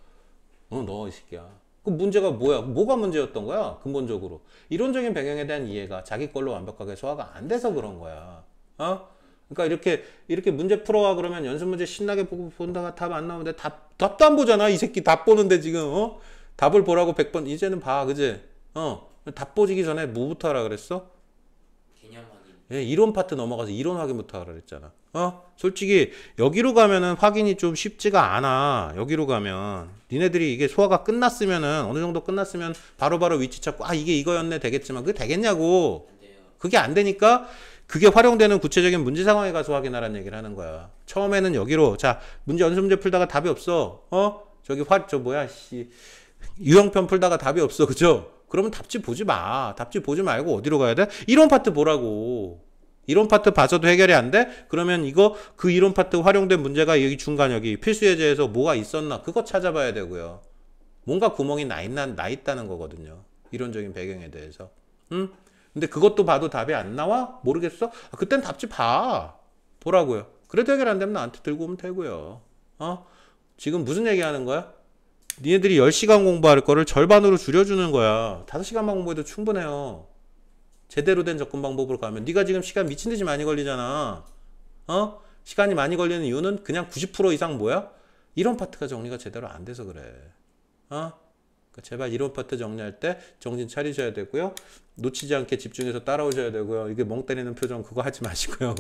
너 이 새끼야. 그 문제가 뭐야? 뭐가 문제였던 거야? 근본적으로. 이론적인 배경에 대한 이해가 자기 걸로 완벽하게 소화가 안 돼서 그런 거야. 그러니까 이렇게 문제 풀어와 그러면 연습 문제 신나게 보고 본다가 답 안 나오는데 답도 안 보잖아. 이 새끼 답 보는데 지금 답을 보라고 100번 이제는 봐. 그지? 답 보지기 전에 뭐부터 하라 그랬어? 개념 확인. 예, 이론 파트 넘어가서 이론 확인부터 하라 그랬잖아. 솔직히 여기로 가면은 확인이 좀 쉽지가 않아. 여기로 가면 니네들이 이게 소화가 끝났으면은 어느 정도 끝났으면 바로바로 위치 찾고 이게 이거였네 되겠지만 그게 되겠냐고. 안 돼요. 그게 안 되니까 그게 활용되는 구체적인 문제 상황에 가서 확인하라는 얘기를 하는 거야. 처음에는 여기로 자 연습 문제 풀다가 답이 없어. 유형편 풀다가 답이 없어. 그죠? 그러면 답지 보지 마. 답지 보지 말고 어디로 가야 돼? 이론 파트 보라고. 이론 파트 봐서도 해결이 안 돼? 그러면 그 이론 파트 활용된 문제가 여기 중간 여기 필수 예제에서 뭐가 있었나? 그거 찾아봐야 되고요. 뭔가 구멍이 나 있다는 거거든요. 이론적인 배경에 대해서. 근데 그것도 봐도 답이 안 나와? 모르겠어? 그땐 답지 봐. 보라고요. 그래도 해결 안 되면 나한테 들고 오면 되고요. 지금 무슨 얘기 하는 거야? 니네들이 10시간 공부할 거를 절반으로 줄여주는 거야. 5시간만 공부해도 충분해요. 제대로 된 접근 방법으로 가면. 네가 지금 시간 미친듯이 많이 걸리잖아. 시간이 많이 걸리는 이유는 그냥 90% 이상 뭐야? 이론 파트가 정리가 제대로 안 돼서 그래. 그러니까 제발 이론 파트 정리할 때 정신 차리셔야 되고요. 놓치지 않게 집중해서 따라오셔야 되고요. 이게 멍 때리는 표정 그거 하지 마시고요.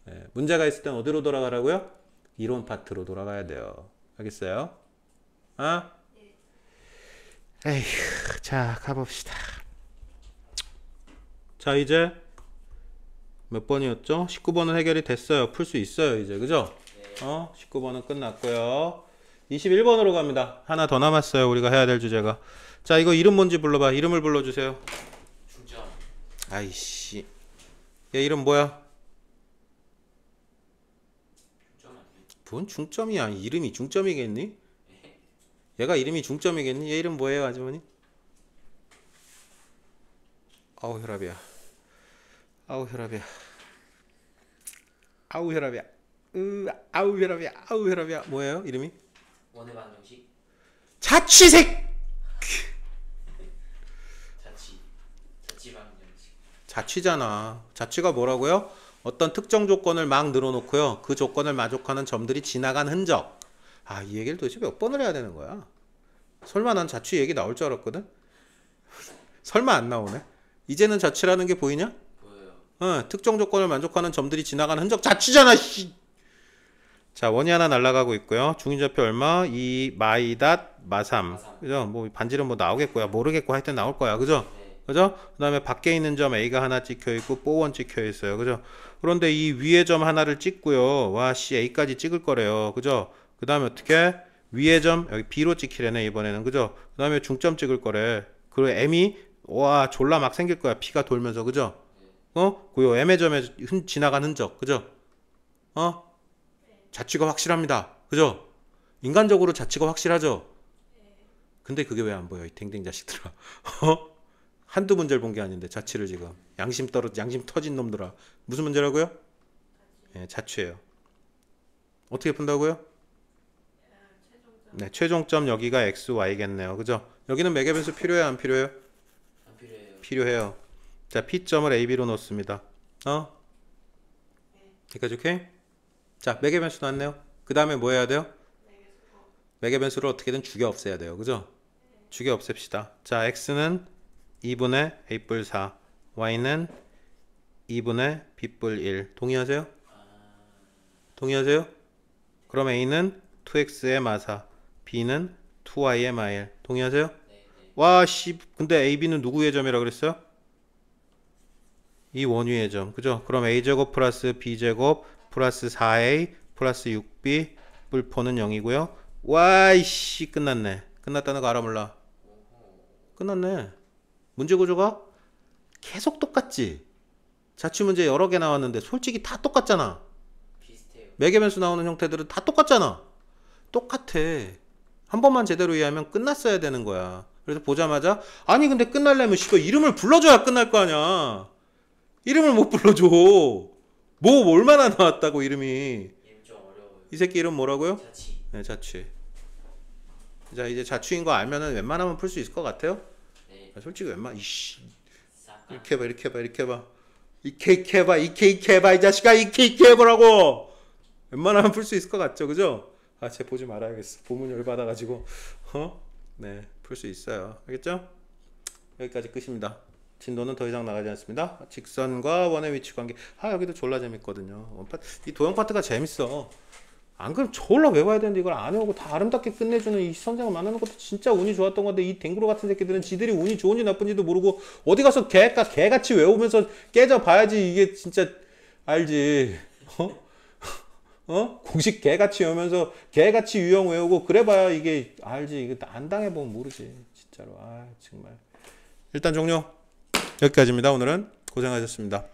네, 문제가 있을 땐 어디로 돌아가라고요? 이론 파트로 돌아가야 돼요. 알겠어요? 에휴, 자 가봅시다. 자 이제 몇 번이었죠? 19번은 해결이 됐어요. 풀 수 있어요 이제. 그죠? 19번은 끝났고요. 21번으로 갑니다. 하나 더 남았어요. 우리가 해야 될 주제가. 자 이거 이름 뭔지 불러봐. 이름을 불러주세요. 중점. 아이씨 얘 이름 뭐야? 중점 아니에요? 뭔 중점이야. 이름이 중점이겠니? 얘가 이름이 중점이겠니? 얘 이름 뭐예요 아주머니? 아우 혈압이야. 아우 혈압이야. 아우 혈압이야. 아우 혈압이야. 아우 혈압이야. 뭐예요 이름이? 원의 방정식. 자취색. 자취 방정식. 자취잖아. 자취가 뭐라고요? 어떤 특정 조건을 막 늘어놓고요. 그 조건을 만족하는 점들이 지나간 흔적. 이 얘기를 도대체 몇 번을 해야 되는 거야? 설마 난 자취 얘기 나올 줄 알았거든? 설마 안 나오네? 이제는 자취라는 게 보이냐? 보여요. 특정 조건을 만족하는 점들이 지나간 흔적. 자취잖아 씨. 자 원이 하나 날아가고 있고요. 중위좌표 얼마? 2 마이닷 마삼. 그죠? 뭐 반지름 뭐 나오겠고요. 모르겠고 하여튼 나올 거야. 그죠? 네. 그죠? 그 다음에 밖에 있는 점 A가 하나 찍혀 있고 뽀원 찍혀 있어요. 그죠? 그런데 이 위에 점 하나를 찍고요. 와 씨 A까지 찍을 거래요. 그죠? 그 다음에 어떻게? 위에 점 여기 B로 찍히려네 이번에는. 그죠? 그 다음에 중점 찍을 거래. 그리고 M이 와 졸라 막 생길 거야. P가 돌면서. 그죠? 그 M의 점에 지나간 흔적. 그죠? 자취가 확실합니다. 그죠? 인간적으로 자취가 확실하죠? 근데 그게 왜 안 보여? 이 댕댕 자식들아. 한두 문제를 본 게 아닌데 자취를 지금 양심 터진 놈들아. 무슨 문제라고요? 예, 자취예요. 어떻게 푼다고요? 네, 최종점 여기가 x, y겠네요. 그죠? 여기는 매개 변수 필요해요, 안 필요해요? 안 필요해요. 필요해요. 자, P점을 A, B로 놓습니다. 여기까지 오케이? 자, 매개 변수 나왔네요. 그 다음에 뭐 해야 돼요? 매개 변수를 어떻게든 죽여 없애야 돼요. 그죠? 죽여 없앱시다. 자, X는 2분의 A뿔 4, Y는 2분의 B뿔 1. 동의하세요? 동의하세요? 그럼 A는 2X의 마사, B는 2Y의 마일. 동의하세요? 와, 씨, 근데 AB는 누구의 점이라고 그랬어요? 이 원위의 점. 그죠? 그럼 A제곱 플러스 B제곱 플러스 4A 플러스 6B 뿔포는 0이고요. 와, 이씨, 끝났네. 끝났다는 거 알아 몰라? 끝났네. 문제 구조가 계속 똑같지? 자취 문제 여러 개 나왔는데 솔직히 다 똑같잖아. 비슷해요. 매개변수 나오는 형태들은 다 똑같잖아. 똑같아. 한 번만 제대로 이해하면 끝났어야 되는 거야. 그래서 보자마자 아니 근데 끝날려면 씨발 이름을 불러줘야 끝날 거 아니야. 이름을 못 불러줘. 뭐 얼마나 나왔다고 이름이. 이름 좀 어려워요. 이 새끼 이름 뭐라고요? 자취. 네, 자취. 자, 이제 자취인 거 알면은 웬만하면 풀 수 있을 것 같아요? 네. 솔직히 이씨. 싹. 이렇게 해봐, 이렇게 해봐, 이렇게 해봐. 이렇게 해봐, 이렇게 해봐, 이 자식아, 이렇게 해보라고! 웬만하면 풀 수 있을 것 같죠, 그죠? 아, 쟤 보지 말아야겠어. 보면 열받아가지고. 네, 풀 수 있어요. 알겠죠? 여기까지 끝입니다. 진도는 더 이상 나가지 않습니다. 직선과 원의 위치 관계. 여기도 졸라 재밌거든요. 이 도형 파트가 재밌어. 안 그럼 졸라 외워야 되는데 이걸 안 외우고 다 아름답게 끝내주는 이 선생을 만나는 것도 진짜 운이 좋았던 건데 이 댕구로 같은 새끼들은 지들이 운이 좋은지 나쁜지도 모르고 어디 가서 개같이 외우면서 깨져봐야지 이게 진짜 알지. 공식 개같이 외우면서 개같이 유형 외우고 그래봐야 이게 알지. 이거 안 당해보면 모르지. 진짜로. 정말. 일단 종료. 여기까지입니다. 오늘은 고생하셨습니다.